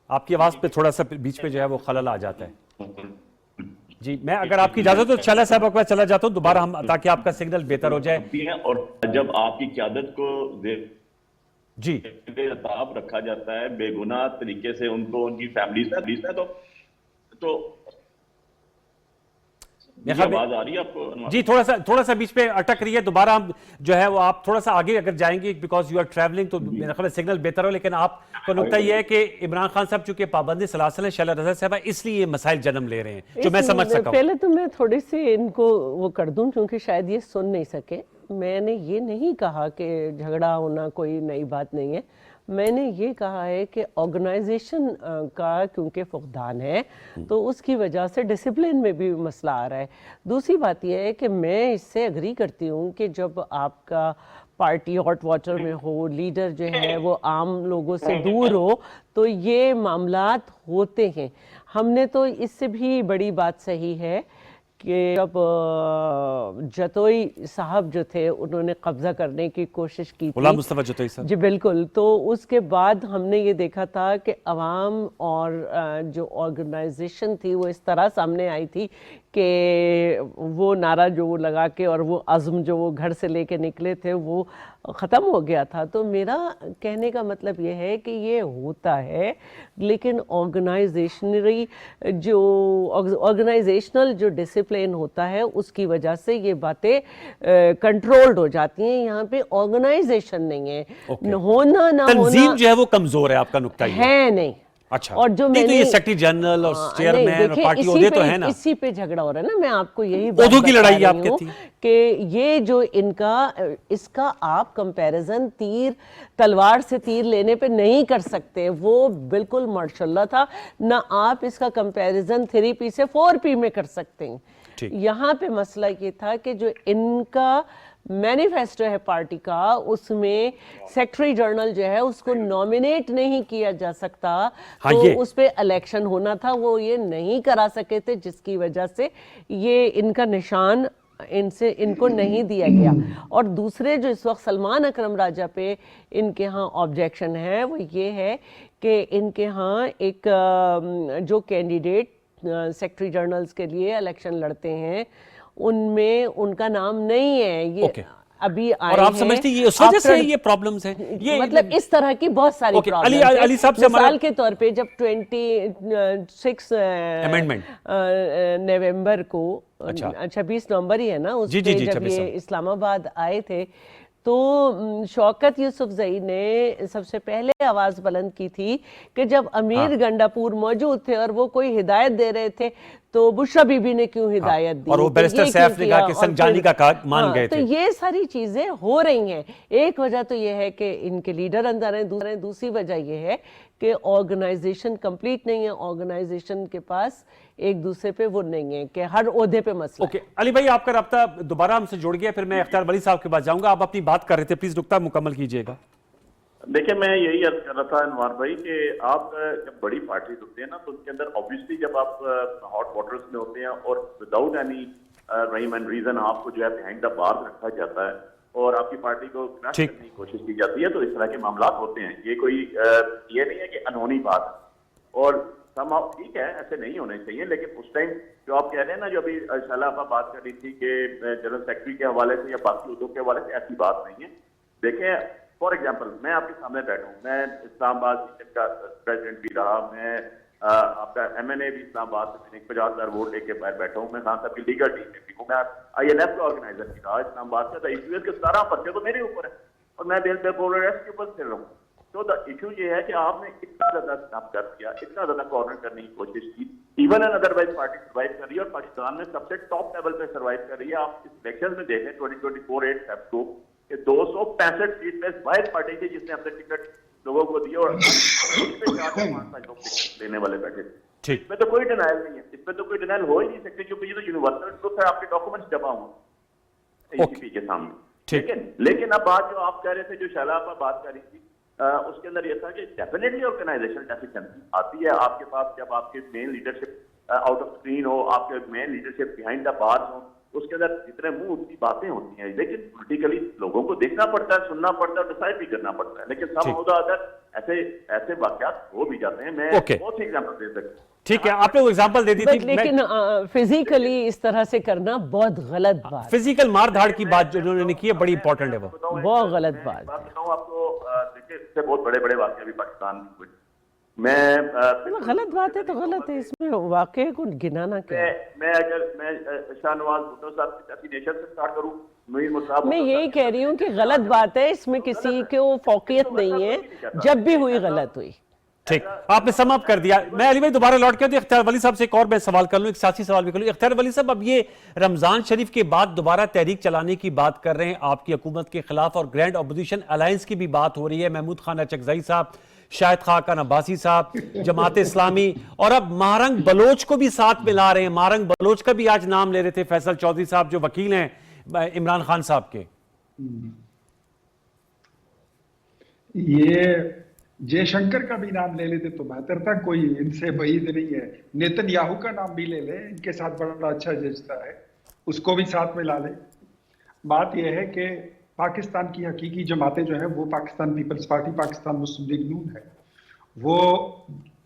S1: आपकी आवाज पे थोड़ा सा बीच में जो है वो खलल आ जाता है। जी मैं अगर आपकी इजाजत हो शैला साहब के पास चला जाता हूं दोबारा, हम ताकि आपका सिग्नल बेहतर हो जाए।
S2: और जब आपकी क़यादत को
S1: जी
S2: खिताब रखा जाता है बेगुनाह तरीके से, उनको उनकी फैमिलीज में तो आवाज आ रही है आपको?
S1: जी थोड़ा सा बीच में अटक रही है। दोबारा हम जो है वो आप थोड़ा सा आगे अगर जाएंगे, बिकॉज यू आर ट्रैवलिंग, तो मेरा ख्याल सिग्नल बेहतर हो। लेकिन आपका नुकता यह है कि इमरान खान साहब चूंकि पाबंदी सलासल है, शैला रज़ा साहब इसलिए ये मसाइल जन्म ले रहे हैं, जो मैं समझ सका।
S4: पहले तो मैं थोड़ी सी इनको वो कर दूं, क्योंकि शायद ये सुन नहीं सके। मैंने ये नहीं कहा कि झगड़ा होना कोई नई बात नहीं है। मैंने ये कहा है कि ऑर्गेनाइजेशन का क्योंकि फुकदान है तो उसकी वजह से डिसिप्लिन में भी मसला आ रहा है। दूसरी बात यह है कि मैं इससे एग्री करती हूँ कि जब आपका पार्टी हॉट वाटर में हो, लीडर जो है वो आम लोगों से दूर हो, तो ये मामलात होते हैं। हमने तो इससे भी बड़ी बात सही है कि जब जतोई साहब जो थे उन्होंने कब्जा करने की कोशिश की थी,
S1: गुलाम मुस्तफा जतोई साहब
S4: जी बिल्कुल, तो उसके बाद हमने ये देखा था कि अवाम और जो ऑर्गेनाइजेशन थी वो इस तरह सामने आई थी कि वो नारा जो वो लगा के और वो अज़्म जो वो घर से लेके निकले थे वो ख़त्म हो गया था। तो मेरा कहने का मतलब ये है कि ये होता है, लेकिन ऑर्गेनाइजेशनल जो डिसिप्लिन होता है उसकी वजह से ये बातें कंट्रोल्ड हो जाती हैं। यहाँ पे ऑर्गेनाइजेशन नहीं है, होना ना
S1: तंजीम
S4: होना
S1: जो है वो कमजोर है, आपका नुक्ता ये
S4: है नहीं।
S1: अच्छा,
S4: और जो
S1: नहीं तो ये
S4: मैंने
S1: सेक्रेटरी जनरल और चेयरमैन और पार्टी ओहदे तो है ना,
S4: इसी पे झगड़ा हो रहा है ना। मैं आपको यही बात
S1: ओहदों की
S4: बता
S1: लड़ाई
S4: रही
S1: आप कहती
S4: हूँ
S1: हैं?
S4: कि ये जो इसका आप कंपैरिजन तीर तलवार से तीर लेने पे नहीं कर सकते। वो बिल्कुल माशाल्लाह था ना। आप इसका कंपैरिजन 3P से 4P में कर सकते हैं। यहाँ पे मसला ये था कि जो इनका मैनिफेस्टो है पार्टी का, उसमें सेक्रेटरी जनरल जो है उसको नॉमिनेट नहीं किया जा सकता।
S1: हाँ,
S4: तो उस पे इलेक्शन होना था, वो ये नहीं करा सके थे, जिसकी वजह से ये इनका निशान इनको नहीं दिया गया। और दूसरे जो इस वक्त सलमान अकरम राजा पे इनके यहाँ ऑब्जेक्शन है वो ये है कि इनके यहाँ एक जो कैंडिडेट सेक्रेटरी जनरल्स के लिए इलेक्शन लड़ते हैं उनमें उनका नाम नहीं है। ये अभी आए
S1: और आप समझते हैं ये उस वजह से ये प्रॉब्लम्स हैं, ये
S4: मतलब इस तरह की बहुत सारी प्रॉब्लम्स हैं।
S1: अली साहब से
S4: मिसाल के तौर पे जब 26
S1: अमेंडमेंट
S4: नवंबर को, 26 नवंबर ही है ना, उस पे जब ये इस्लामाबाद आए थे तो शौकत यूसुफजई ने सबसे पहले आवाज बुलंद की थी कि जब अमीर गंडापुर मौजूद थे और वो कोई हिदायत दे रहे थे तो बुशरा बीबी ने क्यों हिदायत दी,
S1: और वो बैरिस्टर सैफ ने कहा कि संजानी का मान गए थे।
S4: तो ये सारी चीजें हो रही हैं। एक वजह तो ये है कि इनके लीडर अंदर हैं, दूसरी वजह ये है कि ऑर्गेनाइजेशन कंप्लीट नहीं है। ऑर्गेनाइजेशन के पास एक दूसरे पे वो नहीं है कि हर ओहदे पे मसला।
S1: अली भाई आपका रब्ता दोबारा हमसे जुड़ गया, फिर मैं इख्तियार वली साहब के पास जाऊंगा। आप अपनी बात कर रहे थे, प्लीज नुक्ता मुकम्मल कीजिएगा।
S2: देखिए, मैं यही अर्ज कर रहा था अनवार भाई कि आप जब बड़ी पार्टीज होते हैं ना तो उनके अंदर ऑब्वियसली जब आप हॉट वाटर्स में होते हैं और without any rhyme and reason आपको जो है बिहाइंड द बार रखा जाता है और आपकी पार्टी को क्रैश करने की कोशिश की जाती है, तो इस तरह के मामला होते हैं। ये कोई ये नहीं है कि अनहोनी बात है और समाव ठीक है, ऐसे नहीं होने चाहिए। लेकिन उस टाइम जो आप कह रहे हैं ना, जो अभी शाला आपा बात कर रही थी कि जनरल सेक्रेटरी के हवाले से या बाकी उद्योग के हवाले से, ऐसी बात नहीं है। देखें, फॉर एग्जाम्पल मैं आपके सामने बैठा हूँ, मैं इस्लामाबाद का प्रेसिडेंट भी रहा, मैं आपका MNA भी इस्लामाबाद से 50,000 वोट लेके बाहर बैठा हूँ, मैं खान साहब की लीगल टीम में भी हूँ, मैं INF का ऑर्गेनाइजर भी रहा इस्लामाबाद का। IQS के 17 पर्चे तो मेरे ऊपर है और मैं बेल अरेस्ट के ऊपर फिर रहा हूँ। तो द इशू ये है कि आपने इतना ज्यादा स्टॉप कर दिया, इतना ज्यादा कॉर्नर करने की कोशिश की। Even an otherwise party survive कर रही है और पाकिस्तान में सबसे टॉप लेवल पे सर्वाइव कर रही है। आप इस इलेक्शन में देखें 2024 8 फेब को 265 सीट पे वाइट पार्टी थी जिसने अपने टिकट लोगों को दिए और देने वाले बैठे थे। इसमें तो कोई डिनाइल नहीं है, इसमें तो कोई डिनाइल हो ही नहीं सकती क्योंकि ये तो यूनिवर्सल ट्रुथ है, आपके डॉक्यूमेंट्स जमा हुए ACP के सामने। लेकिन अब बात जो आप कह रहे थे, जो शैला आप बात कर रही थी, उसके अंदर यह था कि डेफिनेटली ऑर्गेनाइजेशन डेफिशिएंसी आती है आपके पास जब आपके main leadership out of screen हो, आपके main leadership behind the bars हो, उसके अंदर जितने मुंह उतनी बातें होती हैं। लेकिन पॉलिटिकली लोगों को देखना पड़ता है, सुनना पड़ता है, डिसाइड भी करना पड़ता है। लेकिन सब होता अदर ऐसे वाकयात हो भी जाते हैं। मैं बहुत सी एग्जांपल दे सकता हूँ।
S1: ठीक है, आपने वो एग्जांपल दे दी थी,
S4: लेकिन फिजिकली इस तरह से करना बहुत गलत बात।
S1: फिजिकल मार धाड़ की बात जो उन्होंने की है बड़ी इंपॉर्टेंट है, वो
S4: बहुत गलत बात
S2: बताऊं आपको। देखिए, इससे बहुत बड़े बड़े वाकये भी पाकिस्तान में हुए। मैं
S4: गलत बात है तो गलत है, इसमें वाकये को गिनाना क्या।
S2: मैं शाहनवाज भुट्टो साहब की असैसिनेशन से स्टार्ट करूं,
S4: मैं यही कह रही हूँ कि गलत बात है, इसमें किसी को फौकियत नहीं है, जब भी हुई गलत हुई।
S1: ठीक, आपने समाप्त कर दिया। मैं अली भाई दोबारा लौट के इख्तियार वली साहब से एक और मैं सवाल कर लूं, एक सियासी सवाल भी कर लूं। इख्तियार वली साहब, अब ये रमजान शरीफ के बाद दोबारा तहरीक चलाने की बात कर रहे हैं आपकी हुकूमत के खिलाफ, और ग्रैंड अपोजिशन अलायंस की भी बात हो रही है। महमूद खान अचकजई साहब, शाहिद खान अब्बासी साहब, जमात इस्लामी, और अब महारंग बलोच को भी साथ मिला रहे हैं। महारंग बलोच का भी आज नाम ले रहे थे फैसल चौधरी साहब, जो वकील हैं इमरान खान साहब के।
S3: ये जयशंकर का भी नाम ले लेते तो बेहतर था, कोई इनसे बईद नहीं है। नेतन्याहू का नाम भी ले ले, इनके साथ बड़ा अच्छा जजता है, उसको भी साथ में ला ले। बात यह है कि पाकिस्तान की हकीकी जमातें जो है वो पाकिस्तान पीपल्स पार्टी, पाकिस्तान मुस्लिम लीग नून है, वो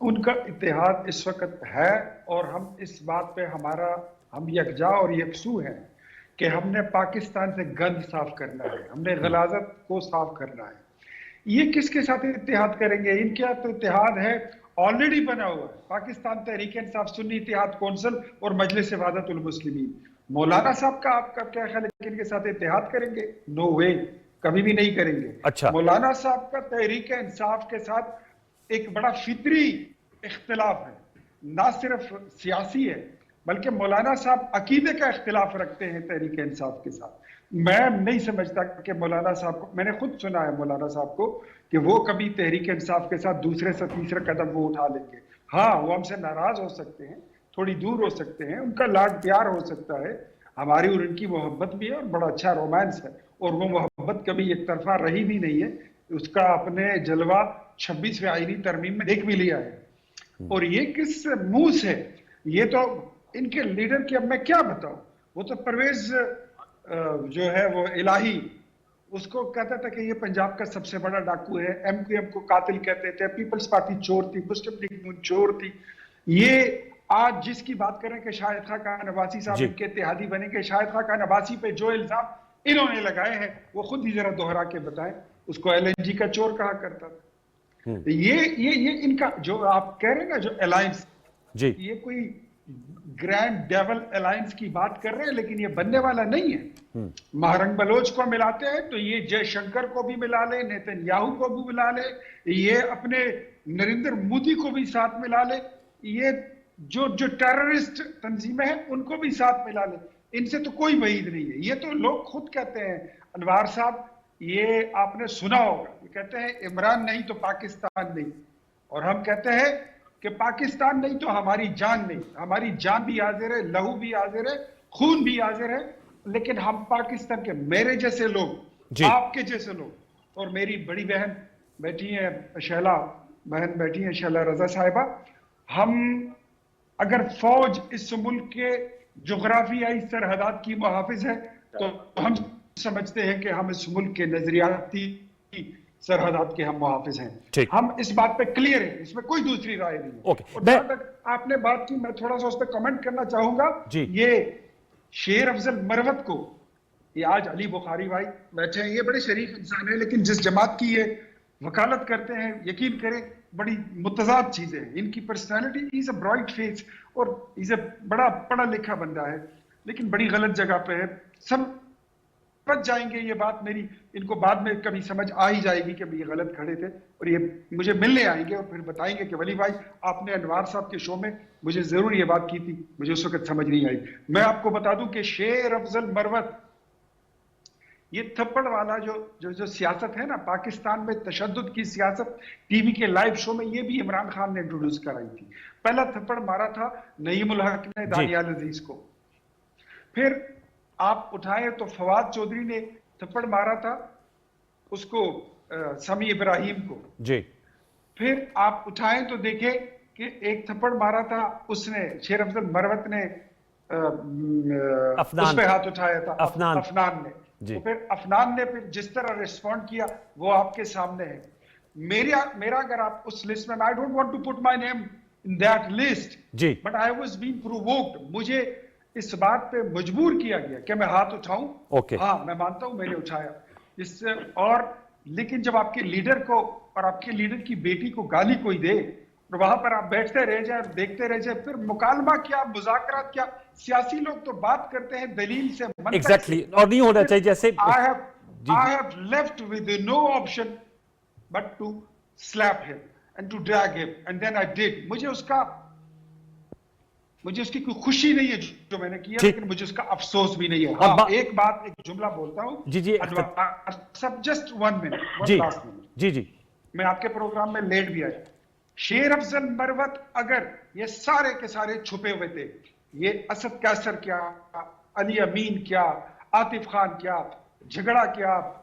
S3: उनका इत्तेहाद इस वक्त है, और हम इस बात पे हम यकजा और यकसू हैं कि हमने पाकिस्तान से गंद साफ करना है, हमने गलाजत को साफ करना है। ये किसके साथ इत्तेहाद करेंगे? इनके तो इत्तेहाद है ऑलरेडी बना हुआ है, पाकिस्तान तहरीक इंसाफ सुन्नी इत्तेहाद कौंसिल और मजलिस वहदतुल मुस्लिमीन। मौलाना साहब का आपका क्या ख्याल है कि इनके साथ इत्तेहाद करेंगे? नो वे, कभी भी नहीं करेंगे।
S1: अच्छा,
S3: मौलाना साहब का तहरीक इंसाफ के साथ एक बड़ा फितरी इख्तिलाफ है, ना सिर्फ सियासी है बल्कि मौलाना साहब अकीदे का इख्तिलाफ रखते हैं तहरीक इंसाफ के साथ। मैं नहीं समझता कि मौलाना साहब को, मैंने खुद सुना है मौलाना साहब को कि वो कभी तहरीक इंसाफ के साथ दूसरे से तीसरा कदम वो उठा लेंगे। हाँ, वो हमसे नाराज हो सकते हैं, थोड़ी दूर हो सकते हैं, उनका लाड प्यार हो सकता है, हमारी और उनकी मोहब्बत भी है और बड़ा अच्छा रोमांस है, और वो मोहब्बत कभी एक तरफा रही भी नहीं है। उसका अपने जलवा 26वें आईनी तरमीम में देख भी लिया है। और ये किस मुंह से, ये तो इनके लीडर की, अब मैं क्या बताऊं, वो तो परवेज जो है वो इलाही, उसको कहता था कि ये पंजाब का सबसे बड़ा डाकू है, एमक्यूएम को कातिल कहते थे, पीपल्स पार्टी चोर थी, मुस्लिम लीग नून चोर थी। ये आज जिसकी बात करें कि शाहिद खान अब्बासी साहब इनके इत्तेहादी बनेंगे, शाहिद खान अब्बासी पे जो इल्जाम इन्होंने लगाए हैं वो खुद ही जरा दोहरा के बताएं। उसको एलएनजी का चोर कहा करता था। ये इनका जो आप कह रहे हैं ना, जो अलायंस, ये कोई ग्रैंड डेवल अलायंस की बात कर रहे हैं, लेकिन ये बनने वाला नहीं है। महारंग बलोच को मिलाते हैं तो ये जयशंकर को भी मिला ले, नेतन्याहू को भी मिला ले, ये अपने नरेंद्र मोदी को भी साथ मिला ले, ये जो टेररिस्ट तंजीमें हैं उनको भी साथ मिला ले। इनसे तो कोई बईद नहीं है। ये तो लोग खुद कहते हैं, अनवार साहब, ये आपने सुना होगा, ये कहते हैं इमरान नहीं तो पाकिस्तान नहीं, और हम कहते हैं कि पाकिस्तान नहीं तो हमारी जान नहीं। हमारी जान भी हाजिर है, लहू भी हाजिर है, खून भी हाजिर है, लेकिन हम पाकिस्तान के, मेरे जैसे लोग, आपके जैसे लोग, और मेरी बड़ी बहन बैठी है, शैला बहन बैठी है, शैला रजा साहिबा, हम अगर फौज इस मुल्क के जोग्राफियाई सरहदात की मुहाफिज है तो हम समझते हैं कि हम इस मुल्क के नजरियाती सरहदात के हम मुहाफिज हैं। हम इस बात पे क्लियर हैं, इसमें कोई दूसरी राय नहीं है। और जहां तक आपने बात की, मैं थोड़ा सा उस पर कमेंट करना चाहूंगा। ये शेर अफजल मरवत को, ये आज अली बुखारी भाई बैठे हैं, ये बड़े शरीफ इंसान है, लेकिन जिस जमात की ये वकालत करते हैं, यकीन करें बड़ी मुतजाद चीजें हैं। इनकी personality, is a bright face और इज अ बड़ा पढ़ा लिखा बंदा है, लेकिन बड़ी गलत जगह पे है। समझ जाएंगे ये बात मेरी, इनको बाद में कभी समझ आ ही जाएगी कि ये गलत खड़े थे, और ये मुझे मिलने आएंगे और फिर बताएंगे कि वली भाई आपने अनवार साहब के शो में मुझे जरूर ये बात की थी, मुझे उस वक्त समझ नहीं आई। मैं आपको बता दूं कि शेर अफजल मरवत, ये थप्पड़ वाला जो सियासत है ना, पाकिस्तान में तशद्दुद की सियासत, टीवी के लाइव शो में ये भी इमरान खान ने इंट्रोड्यूस कराई थी। पहला थप्पड़ मारा था नईमुल हक ने दानियाल अजीज को, फिर आप उठाए तो फवाद चौधरी ने थप्पड़ मारा था उसको, समी इब्राहिम को जी। फिर आप उठाएं तो देखें कि एक थप्पड़ मारा था उसने, शेर अफजल मरवत ने उस पे हाथ उठाया था, अफनान ने। तो फिर अफनान ने फिर जिस तरह रिस्पॉन्ड किया वो आपके सामने है। मेरा अगर आप उस लिस्ट में, I don't want to put my name in that list, but I was being provoked, मुझे इस बात पे मजबूर किया गया कि मैं हाथ उठाऊं। हाँ, मैं मानता हूं मैंने उठाया इससे, और लेकिन जब आपके लीडर को और आपके लीडर की बेटी को गाली कोई दे और वहां पर आप बैठते रह जाए और देखते रह जाए, फिर मुकालमा क्या, मुज़ाकरात क्या, सियासी लोग तो बात करते हैं दलील से,
S1: एग्जैक्टली, और नहीं होना चाहिए जैसे
S3: I have left with no option but to slap him, and to drag him, and then I did. मुझे उसकी कोई खुशी नहीं है जो मैंने किया, लेकिन मुझे उसका अफसोस भी नहीं है। हाँ, एक जुमला बोलता हूँ
S1: जी
S3: सब, जस्ट 1 मिनट, लास्ट मिनट
S1: जी,
S3: मैं आपके प्रोग्राम में लेट भी आया। शेर अफजल मरवत अगर ये सारे के सारे छुपे हुए थे, ये असद कैसर क्या, अली अमीन क्या, आतिफ खान क्या, झगड़ा क्या,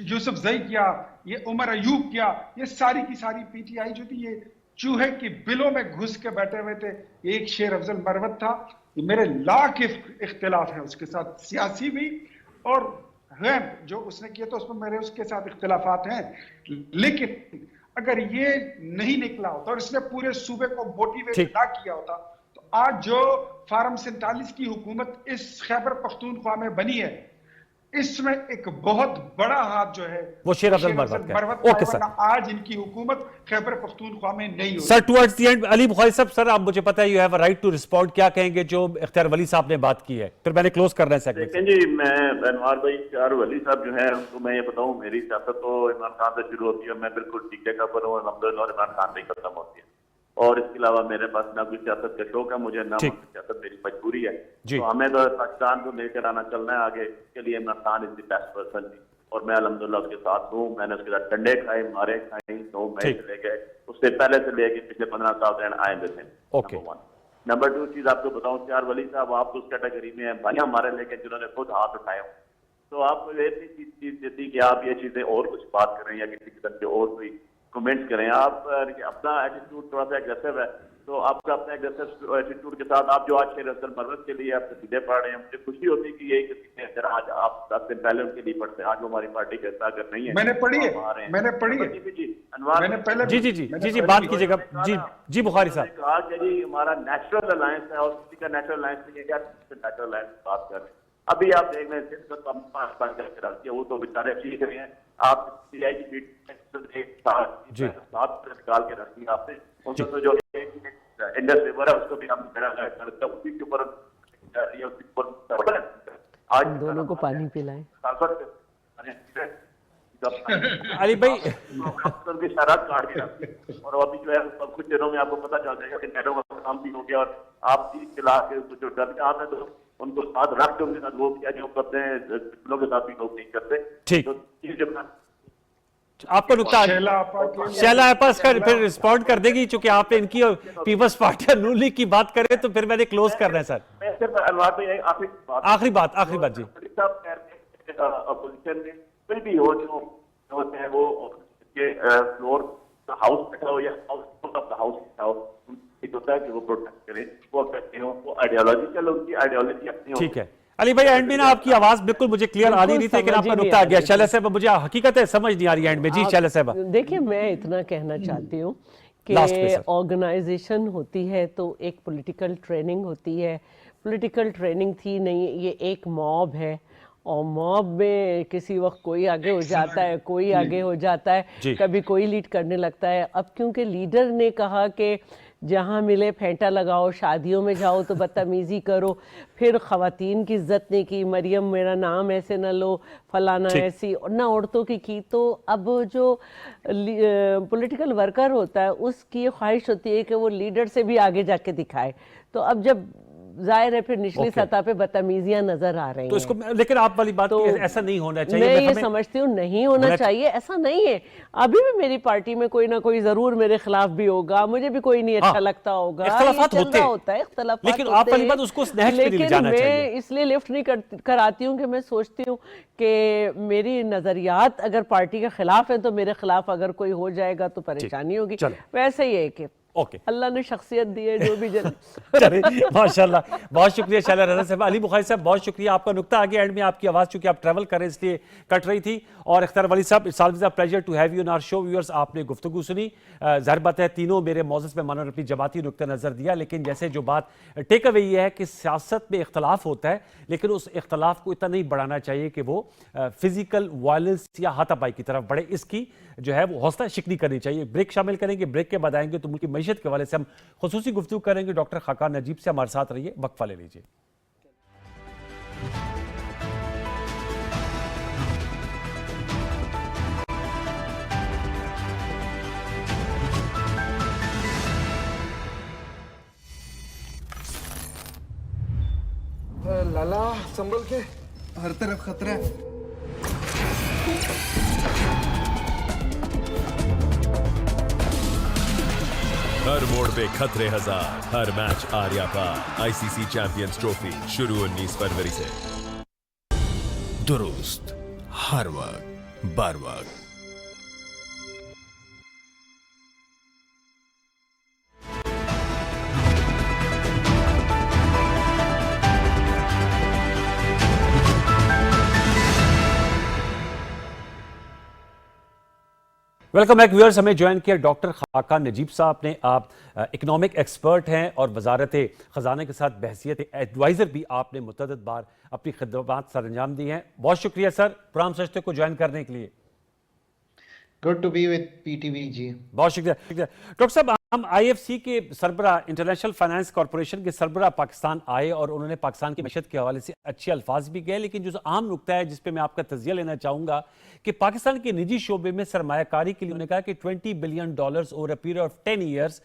S3: यूसुफ जई क्या, ये उमर अयूब क्या, ये सारी की सारी पीटीआई जो थी ये चूहे की बिलों में घुस के बैठे हुए थे। एक शेर अफजल मरवत था, ये मेरे लाख इख्तिलाफ है उसके साथ, सियासी भी और गैर जो उसने किया तो उसमें मेरे उसके साथ इख्तिलाफात हैं, लेकिन अगर ये नहीं निकला होता और इसने पूरे सूबे को मोटिवेट ना किया होता तो आज जो फार्म 47 की हुकूमत इस खैबर पख्तूनख्वा में बनी है, इसमें एक बहुत बड़ा हाथ जो है
S1: वो शेर अफजल मरवत का। ओके सर,
S3: आज इनकी हुकूमत खैबर पख्तूनख्वा में नहीं होती।
S1: Sir towards the end Ali Bukhari sahab, sir आप मुझे पता है you have a right to respond, क्या कहेंगे जो इख्तियार वली साहब ने बात की है, फिर मैंने क्लोज करना है सेगमेंट।
S2: देखिए जी, मैं अनवार भाई इख्तियार वली साहब जो है उनको मैं ये बताऊं, मेरी सियासत तो इमरान खान से शुरू होती है, मैं बिल्कुल टीके का पर हूँ, अल्हम्दुलिल्लाह इमरान खान से खत्म होती है, और इसके अलावा मेरे पास ना कोई सियासत का शौक है, मुझे ना सियासत मेरी मजबूरी है। तो हमें तो पाकिस्तान को लेकर आना चलना है आगे, इसके लिए Imran Khan is the best person थी, और मैं अल्हम्दुलिल्लाह उसके साथ हूँ। मैंने उसके साथ डंडे खाए, मारे खाए, 9 मैच ले गए, उससे पहले से लेके पिछले 15 साल से आए थे। नंबर 2 चीज आपको बताऊं, इख्तियार वली साहब आप उस कैटेगरी में हैं भाई हमारे लेके जिन्होंने खुद हाथ उठाए हो, तो आपको ऐसी चीज देती कि आप ये चीजें और कुछ बात करें या किसी किस्म के और कोई कमेंट्स करें। आप अपना एटीट्यूड थोड़ा सा एग्रेसिव है, तो आपका अपने एग्रेसिव एटीट्यूड के साथ आप जो आज शेर अफजल मरवत के लिए आप सीधे पढ़ रहे हैं, मुझे खुशी होती है कि ये किसी ने अगर आज आप 7 दिन पहले उनके लिए पढ़ते हैं, आज वो हमारी पार्टी का हिस्सा अगर नहीं है,
S3: मैंने पढ़ी है, मैंने पढ़ी है
S2: मैंने पहले
S1: जी बात कीजिएगा जी बुखारी साहब।
S2: कहा कि जी हमारा नेचुरल अलायंस है और किसी का नेचुरल अलायंस नहीं है, क्या नेचुरल अलायंस बात कर रहे हैं। अभी आप देख रहे हैं वो तो बेचारे सीख रहे हैं, आप सीआई की निकाल के रखी आपने उनको, तो जो इंडस रिवर है उसको भी हम उसी के ऊपर
S4: आज दोनों को पानी पिलाएं।
S1: अली भाई
S2: की शराब काट के रखी, और अभी जो है सब कुछ दिनों में आपको पता चल जाएगा कि नेटों का काम भी हो गया, और आप चीज खिला के जो डर के आपने तो उनको साथ रख के उनके साथ वो किया जो करते हैं, लोगों के साथ भी लोग नहीं करते।
S1: ठीक,
S2: तो
S1: आपको नुकता शैला आपा फिर रिस्पॉन्ड कर देगी, चूंकि आपने इनकी और पीपल्स पार्टी नून लीग की बात करें तो फिर मैंने क्लोज करना है सर। आखिरी बात जी।
S2: अपोजिशन में कोई भी हो जो होते हैं वो फ्लोर हाउस बैठा हो या हाउस बैठा हो, होता है कि वो प्रोटेक्ट करें, वो करते हो, वो आइडियोलॉजिकल उनकी आइडियोलॉजी अपनी हो।
S1: ठीक है अली भाई, एंड में ना आपकी आवाज बिल्कुल मुझे क्लियर आ रही थी, लेकिन आपका नुकता आ गया। शैला साहब मुझे हकीकत है समझ नहीं आ रही एंड में। जी शैला साहब
S4: देखिए, मैं इतना कहना चाहती हूँ कि ऑर्गेनाइजेशन होती है तो एक पॉलिटिकल ट्रेनिंग होती है, पॉलिटिकल ट्रेनिंग थी नहीं, ये एक मॉब है, और मॉब में किसी वक्त कोई आगे हो जाता है, कोई आगे हो जाता है, कभी कोई लीड करने लगता है। अब क्योंकि लीडर ने कहा कि जहाँ मिले फेंटा लगाओ, शादियों में जाओ तो बदतमीज़ी करो, फिर ख़वातीन की इज्जत नहीं की, मरियम मेरा नाम ऐसे न लो, फलाना ऐसी, और ना औरतों की। तो अब जो पॉलिटिकल वर्कर होता है उसकी ख्वाहिश होती है कि वो लीडर से भी आगे जाके दिखाए। तो अब जब जाहिर है फिर निचली सतह पे बदतमीजियां नजर आ रही हैं।
S1: तो इसको लेकिन आप वाली बात तो ऐसा नहीं होना चाहिए।
S4: मैं ये समझती हूँ नहीं होना चाहिए, ऐसा नहीं है। अभी भी मेरी पार्टी में कोई ना कोई जरूर मेरे खिलाफ भी होगा, मुझे भी कोई नहीं अच्छा लगता होगा,
S1: इख्तिलाफात
S4: होता है,
S1: लेकिन आप वाली बात उसको नहज पे नहीं जाना चाहिए।
S4: मैं इसलिए लिफ्ट नहीं कराती हूँ कि मैं सोचती हूँ कि मेरी नजरियात अगर पार्टी के खिलाफ है तो मेरे खिलाफ अगर कोई हो जाएगा तो परेशानी होगी। वैसे ही है कि अल्लाह ने शख्सियत दी है जो भी
S1: चले माशाल्लाह। बहुत शुक्रिया शैला रज़ा साहब। अली बुखारी साहब बहुत शुक्रिया, आपका नुकता आ गया एंड में, आपकी आवाज़ चूंकि आप ट्रैवल कर रहे हैं इसलिए कट रही थी। और Ikhtiyar Wali sahab, it's always a pleasure to have you in our show. Viewers, आपने गुफ्तगू सुनी, ज़ाहिर बात है तीनों मेरे मौज़ूज़ में मानो अपनी जमाती नुक्ता नज़र दिया, लेकिन जैसे जो बात टेक अवे ये है कि सियासत में इख्तलाफ होता है, लेकिन उस इख्तलाफ को इतना नहीं बढ़ाना चाहिए कि वो फिजिकल वायलेंस या हाथापाई की तरफ बढ़े। इसकी जो है वो हौसला शिकनी करनी चाहिए। ब्रेक शामिल करेंगे, ब्रेक के बाद आएंगे तो मुल्क की मईशत के हवाले से हम खुसूसी गुफ्तगू करेंगे। डॉक्टर खाकान नजीब से हमारे साथ रहिए, वक्फा ले लीजिए।
S6: लाला संभल के, हर तरफ खतरा है।
S7: हर मोड़ पे खतरे हजार, हर मैच आर्या पार। आईसीसी चैंपियंस ट्रॉफी शुरू 19 फरवरी से। दुरुस्त हर वक्त बर वक्त।
S1: Welcome back viewers. हमें ज्वाइन किया डॉक्टर खाकान नजीब साहब ने। आप इकोनॉमिक एक्सपर्ट हैं और वजारत ख़जाना के साथ बहसियत एडवाइज़र भी आपने मुतअद्दिद बार अपनी खिदमत सर अंजाम दी हैं। बहुत शुक्रिया सर प्रोग्राम सजते को ज्वाइन करने के लिए।
S8: Good to be with PTV ji.
S1: बहुत शुक्रिया। डॉक्टर साहब, हम आईएफसी के सरबरा, इंटरनेशनल फाइनेंस कॉरपोरेशन के सरबरा पाकिस्तान आए और उन्होंने पाकिस्तान की मैशत के हवाले से अच्छे अल्फाज भी गए, लेकिन जो आम नुकता है जिस पे मैं आपका तजिया लेना चाहूँगा कि पाकिस्तान के निजी शोबे में सरमायाकारी के लिए उन्होंने कहा कि $20 billion over a period of 10 years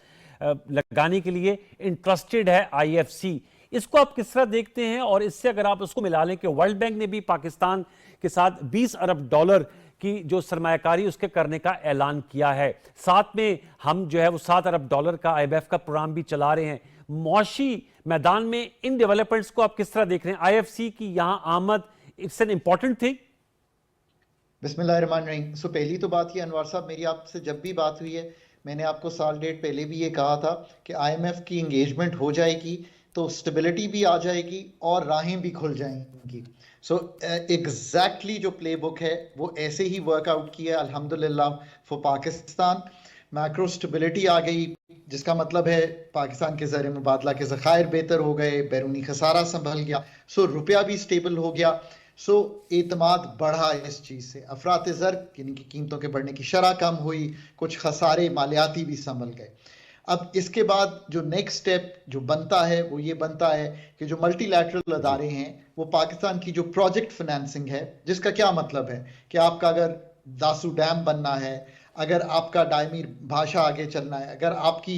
S1: लगाने के लिए इंटरेस्टेड है आईएफसी। इसको आप किस तरह देखते हैं? और इससे अगर आप उसको मिला लें कि वर्ल्ड बैंक ने भी पाकिस्तान के साथ $20 अरब की जो सरमायाकारी उसके करने का ऐलान किया है, साथ में हम जो है वो $7 अरब का आईएमएफ का प्रोग्राम भी चला रहे हैं। मौशी मैदान में इन डेवलपमेंट्स को आप किस तरह देख रहे हैं? आईएफसी की यहाँ आमद इट्स एन इंपॉर्टेंट थिंग।
S8: बिस्मिल्लाहिर्रहमानिर्रहीम। सो पहली तो बात ये, अनवर साहब, मेरी आपसे जब भी बात हुई है मैंने आपको साल डेढ़ पहले भी ये कहा था कि आईएमएफ की एंगेजमेंट हो जाएगी तो स्टेबिलिटी भी आ जाएगी और राहें भी खुल जाएंगी। सो एग्जैक्टली जो प्लेबुक है वो ऐसे ही वर्कआउट किया है अल्हम्दुलिल्लाह फॉर पाकिस्तान। मैक्रो स्टेबिलिटी आ गई, जिसका मतलब है पाकिस्तान के ज़र मुबादला के ज़खायर बेहतर हो गए, बैरूनी खसारा संभल गया, सो रुपया भी स्टेबल हो गया। सो एतमाद बढ़ा इस चीज़ से, अफरात ज़र यानी कि कीमतों के बढ़ने की शरह कम हुई, कुछ खसारे मालियाती भी संभल गए। अब इसके बाद जो नेक्स्ट स्टेप जो बनता है वो ये बनता है कि जो मल्टीलैटरल अदारे हैं वो पाकिस्तान की जो प्रोजेक्ट फाइनेंसिंग है, जिसका क्या मतलब है कि आपका अगर दासू डैम बनना है, अगर आपका डायमीर भाषा आगे चलना है, अगर आपकी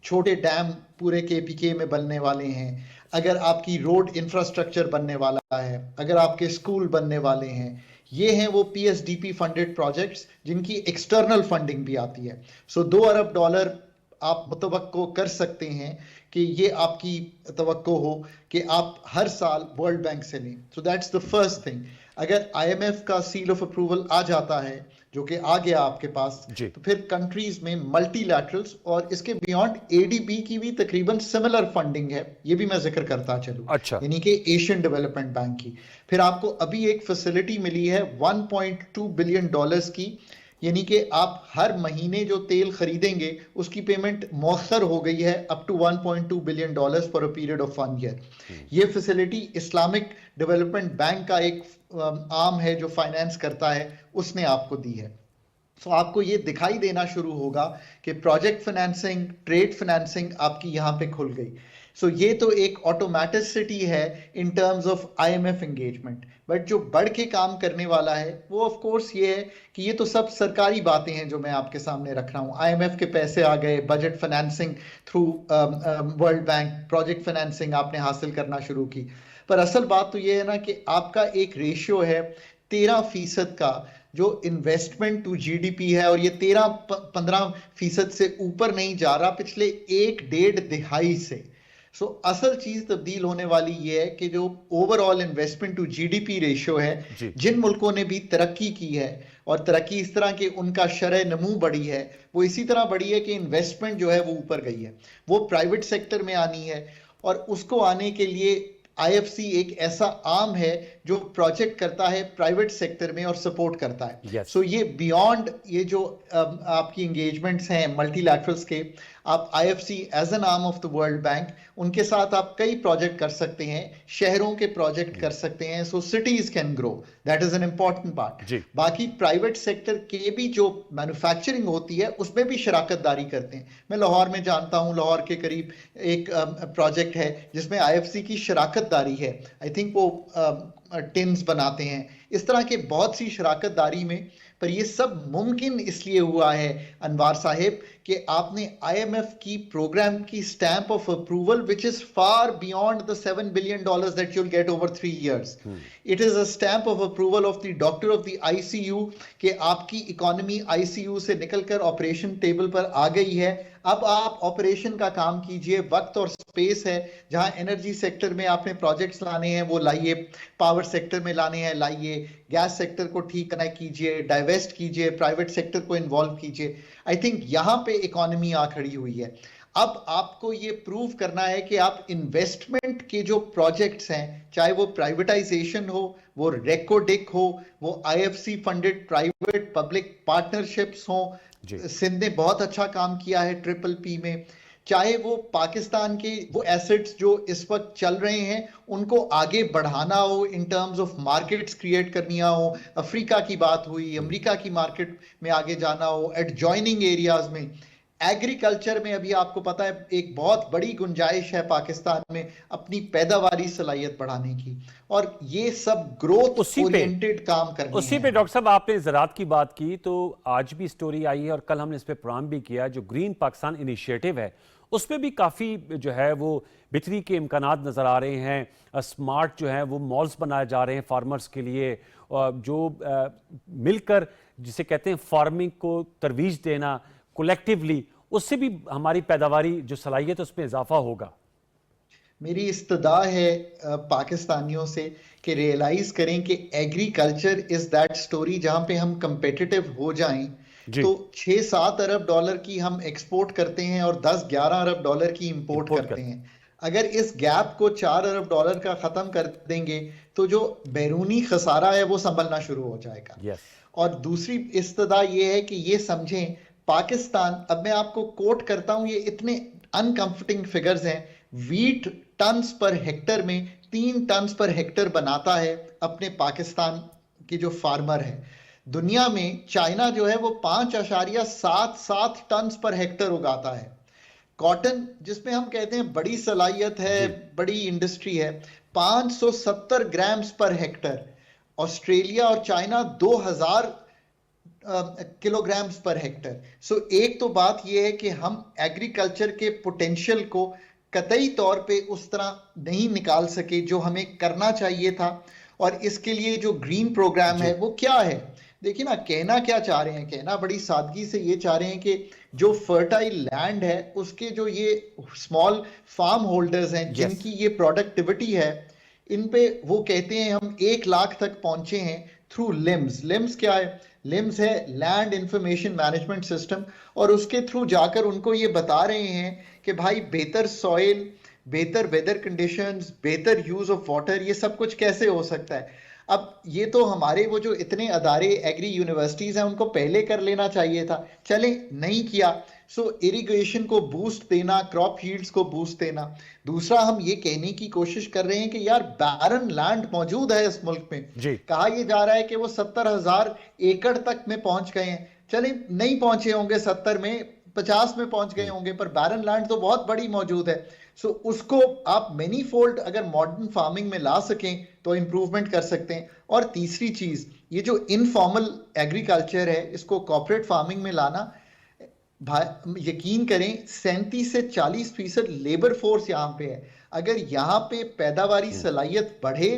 S8: छोटे डैम पूरे केपीके में बनने वाले हैं, अगर आपकी रोड इंफ्रास्ट्रक्चर बनने वाला है, अगर आपके स्कूल बनने वाले हैं, ये हैं वो पीएसडीपी फंडेड प्रोजेक्ट्स जिनकी एक्सटर्नल फंडिंग भी आती है। सो $2 अरब आप मुतवक्को कर सकते हैं कि ये आपकी तवक्को हो कि आप हर साल वर्ल्ड बैंक से लें। So that's the first thing. अगर आईएमएफ का सील ऑफ अप्रूवल आ जाता है, जो कि आ गया आपके पास, तो फिर कंट्रीज में मल्टीलैटरल्स और इसके बियॉन्ड एडीबी की भी तकरीबन सिमिलर फंडिंग है, ये भी मैं जिक्र करता चलूं।
S1: अच्छा।
S8: यानी कि एशियन डेवलपमेंट बैंक की फिर आपको अभी एक फैसिलिटी मिली है $1.2 बिलियन की, यानी कि आप हर महीने जो तेल खरीदेंगे उसकी पेमेंट मौखर हो गई है up to $1.2 billion for a period of 1 year. ये फैसिलिटी इस्लामिक डेवलपमेंट बैंक का एक आर्म है जो फाइनेंस करता है, उसने आपको दी है। तो आपको ये दिखाई देना शुरू होगा कि प्रोजेक्ट फाइनेंसिंग, ट्रेड फाइनेंसिंग आपकी यहाँ पे खुल गई। सो ये तो एक ऑटोमेटिसिटी है in terms of IMF engagement. But जो बढ़ के काम करने वाला है वो ऑफ कोर्स ये है कि ये तो सब सरकारी बातें हैं जो मैं आपके सामने रख रहा हूँ। आईएमएफ के पैसे आ गए, budget financing through world bank, project financing आपने हासिल करना शुरू की। पर असल बात तो ये है ना कि आपका एक रेशियो है 13% का जो इन्वेस्टमेंट टू जीडीपी है, और ये 13-15% से ऊपर नहीं जा रहा पिछले 1-1.5 दिहाई से। सो असल चीज तब्दील होने वाली ये है कि जो overall investment to GDP ratio है, जिन मुल्कों ने भी तरक्की की है और तरक्की इस तरह के उनका शरह नमू बढ़ी है, वो इसी तरह बढ़ी है कि इन्वेस्टमेंट जो है वो ऊपर गई है, वो प्राइवेट सेक्टर में आनी है। और उसको आने के लिए आईएफसी एक ऐसा आर्म है जो प्रोजेक्ट करता है प्राइवेट सेक्टर में और सपोर्ट करता है। सो ये बियॉन्ड ये जो आपकी एंगेजमेंट्स हैं मल्टीलैटरल्स के, आप IFC as an arm of the World Bank, उनके साथ आप कई प्रोजेक्ट कर सकते हैं, शहरों के प्रोजेक्ट कर सकते हैं। So cities can grow, that is an important part. बाकी प्राइवेट सेक्टर के भी जो मैन्युफैक्चरिंग होती है उसमें भी शराकत दारी करते हैं। मैं लाहौर में जानता हूँ, लाहौर के करीब एक प्रोजेक्ट है जिसमें आईएफसी की शराकत दारी है। आई थिंक वो टिन्स बनाते हैं। इस तरह के बहुत सी शराकत दारी में पर ये सब मुमकिन इसलिए हुआ है अनवार साहिब कि आपने IMF की प्रोग्राम की stamp of approval which is far beyond the $7 billion that you'll get over 3 years. It is a stamp of approval of the doctor of the ICU कि आपकी इकोनॉमी ICU से निकलकर ऑपरेशन टेबल पर आ गई है. अब आप ऑपरेशन का काम कीजिए. वक्त और स्पेस है. जहां एनर्जी सेक्टर में आपने प्रोजेक्ट्स लाने हैं वो लाइए, पावर सेक्टर में लाने हैं लाइए, गैस सेक्टर को ठीक कनेक्ट कीजिए, डाइवेस्ट कीजिए, प्राइवेट सेक्टर को इन्वॉल्व कीजिए. आई थिंक यहां पे इकोनॉमी आ खड़ी हुई है. अब आपको ये प्रूव करना है कि आप इन्वेस्टमेंट के जो प्रोजेक्ट्स हैं, चाहे वो प्राइवेटाइजेशन हो, वो रेकोडिक हो, वो IFC funded private public partnerships हो, सिंध ने बहुत अच्छा काम किया है PPP में, चाहे वो पाकिस्तान के वो एसेट्स जो इस वक्त चल रहे हैं उनको आगे बढ़ाना हो, in terms of markets create करनी हो. अफ्रीका की बात हुई, अमेरिका की मार्केट में आगे जाना हो, एडजॉइनिंग एरियाज में. एग्रीकल्चर में अभी आपको पता है एक बहुत बड़ी गुंजाइश है पाकिस्तान में अपनी पैदावारी सलाहियत बढ़ाने की, और ये सब ग्रोथ ओरिएंटेड काम करने हैं.
S1: उसी पे डॉक्टर साहब आपने ज़राअत की बात की तो आज भी स्टोरी आई है और कल हमने इस पे प्रोग्राम भी किया. जो ग्रीन पाकिस्तान इनिशिएटिव है उसमें भी काफ़ी जो है वो बिक्री के इम्कानात नज़र आ रहे हैं. स्मार्ट जो है वो मॉल्स बनाए जा रहे हैं फार्मर्स के लिए, जो मिलकर जिसे कहते हैं फार्मिंग को तरवीज देना कलेक्टिवली, उससे भी हमारी पैदावारी जो सलाहियत है उसमें इजाफा होगा.
S8: मेरी इस्तदा है पाकिस्तानियों से कि रियलाइज करें कि एग्रीकल्चर इज दैट स्टोरी जहां पे हम कंपेटिटिव हो जाएं. तो 6-7 अरब डॉलर की हम एक्सपोर्ट करते हैं और 10-11 अरब डॉलर की इंपोर्ट करते हैं. अगर इस गैप को 4 अरब डॉलर का खत्म कर देंगे तो जो बैरूनी खसारा है वो संभलना शुरू हो जाएगा. और दूसरी इस्तदा ये है कि ये समझें पाकिस्तान, अब मैं आपको कोट करता हूं, ये इतने अनकंफर्टिंग फिगर्स हैं. वीट टन्स पर हेक्टर में 3 टन्स पर हेक्टर बनाता है अपने पाकिस्तान के जो फार्मर है. दुनिया में चाइना जो है वो 5.77 टन्स पर हेक्टर उगाता है. कॉटन जिसमें हम कहते हैं बड़ी सलाहियत है, बड़ी इंडस्ट्री है, 570 ग्राम्स पर हेक्टर. ऑस्ट्रेलिया और चाइना 2000 किलोग्राम्स पर हेक्टर. सो एक तो बात यह है कि हम एग्रीकल्चर के पोटेंशियल को कतई तौर पे उस तरह नहीं निकाल सके जो हमें करना चाहिए था. और इसके लिए जो ग्रीन प्रोग्राम है वो क्या है, देखिए ना, कहना क्या चाह रहे हैं, कहना बड़ी सादगी से ये चाह रहे हैं कि जो फर्टाइल लैंड है उसके जो ये स्मॉल फार्म होल्डर्स हैं जिनकी ये प्रोडक्टिविटी है, इन पे वो कहते हैं हम 1 लाख तक पहुंचे हैं थ्रू लिम्स. लिम्स क्या है? लिम्स है लैंड इंफॉर्मेशन मैनेजमेंट सिस्टम, और उसके थ्रू जाकर उनको ये बता रहे हैं कि भाई बेहतर सॉइल, बेहतर वेदर कंडीशंस, बेहतर यूज ऑफ वाटर, ये सब कुछ कैसे हो सकता है. अब ये तो हमारे वो जो इतने अदारे एग्री यूनिवर्सिटीज हैं उनको पहले कर लेना चाहिए था, चले नहीं किया. सो इरिगेशन को बूस्ट देना, क्रॉप यील्ड्स को बूस्ट देना. दूसरा, हम ये कहने की कोशिश कर रहे हैं कि यार बैरन लैंड मौजूद है इस मुल्क में. कहा यह जा रहा है कि वो 70,000 एकड़ तक में पहुंच गए हैं. चले नहीं पहुंचे होंगे 70 में, 50 में पहुंच गए होंगे, पर बैरन लैंड तो बहुत बड़ी मौजूद है. सो उसको आप मैनीफोल्ड अगर मॉडर्न फार्मिंग में ला सकें तो इंप्रूवमेंट कर सकते हैं. और तीसरी चीज, ये जो इनफॉर्मल एग्रीकल्चर है इसको कॉर्पोरेट फार्मिंग में लाना, यकीन करें 37 से 40% लेबर फोर्स यहाँ पे है. अगर यहाँ पे पैदावारी सलाहियत बढ़े,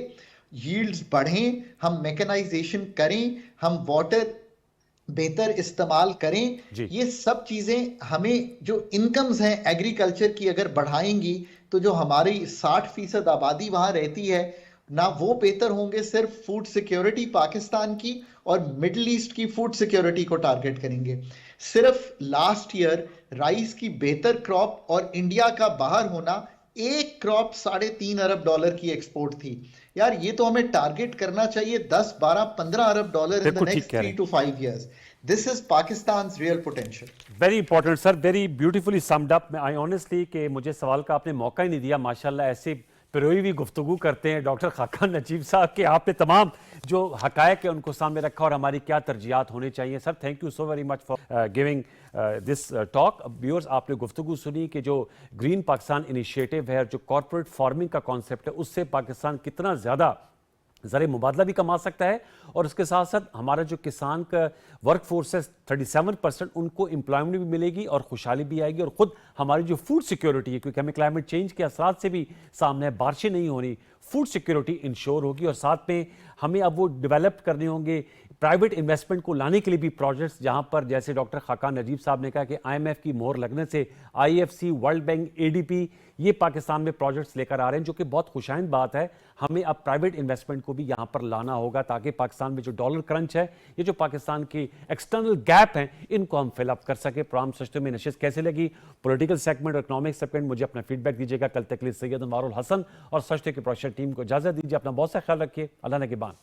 S8: यील्ड्स बढ़ें, हम मैकेनाइजेशन करें, हम वाटर बेहतर इस्तेमाल करें, ये सब चीजें हमें जो इनकम्स हैं एग्रीकल्चर की अगर बढ़ाएंगी तो जो हमारी 60% आबादी वहां रहती है ना, वो बेहतर होंगे. सिर्फ फूड सिक्योरिटी पाकिस्तान की और मिडिल ईस्ट की फूड सिक्योरिटी को टारगेट करेंगे. सिर्फ लास्ट ईयर राइस की बेहतर क्रॉप और इंडिया का बाहर होना, एक क्रॉप $3.5 अरब की एक्सपोर्ट थी. यार ये तो हमें टारगेट करना चाहिए 10, 12, 15 अरब dollar in the next 3 to 5 years. This is Pakistan's real potential.
S1: Very important, sir. Very beautifully summed up. I honestly कि मुझे सवाल का आपने मौका ही नहीं दिया. माशाल्लाह ऐसे पिरोई हुई गुफ्तगू करते हैं डॉक्टर खाकान नजीब साहब के, आपने तमाम जो हकायक है उनको सामने रखा और हमारी क्या तरजीहात होनी चाहिए. Sir thank you so very much for giving this talk. Viewers, आपने गुफ्तगू सुनी कि जो ग्रीन पाकिस्तान इनिशिएटिव है, जो कॉर्पोरेट फार्मिंग का कॉन्सेप्ट है, उससे पाकिस्तान कितना ज़्यादा ज़र मुबादला भी कमा सकता है और उसके साथ साथ हमारा जो किसान का वर्क फोर्स है 37%, उनको एम्प्लॉयमेंट भी मिलेगी और खुशहाली भी आएगी और ख़ुद हमारी जो फूड सिक्योरिटी है, क्योंकि हमें क्लाइमेट चेंज के असरात से भी सामने है, बारिशें नहीं हो रही, फूड सिक्योरिटी इंश्योर होगी और साथ में हमें अब वो डेवलप करने होंगे प्राइवेट इन्वेस्टमेंट को लाने के लिए भी प्रोजेक्ट्स, जहां पर जैसे डॉक्टर खाकान नजीब साहब ने कहा कि IMF की मोहर लगने से IFC, वर्ल्ड बैंक, ADP ये पाकिस्तान में प्रोजेक्ट्स लेकर आ रहे हैं, जो कि बहुत खुशाइंद बात है। हमें अब प्राइवेट इन्वेस्टमेंट को भी यहां पर लाना होगा ताकि पाकिस्तान में जो डॉलर क्रंच है, ये जो पाकिस्तान की एक्सटर्नल गैप हैं, इनको हम फिलअप कर सके। प्रोग्राम सश्तो में नशिस्त कैसे लगी, पॉलिटिकल सेगमेंट और इकोनॉमिक सेगमेंट, मुझे अपना फीडबैक दीजिएगा। कल तक के लिए सैयद अनवारुल हसन और सश्तो की प्रोडक्शन टीम को इजाजत दीजिए। अपना बहुत सा ख्याल रखिए। अल्लाह ने के बाद।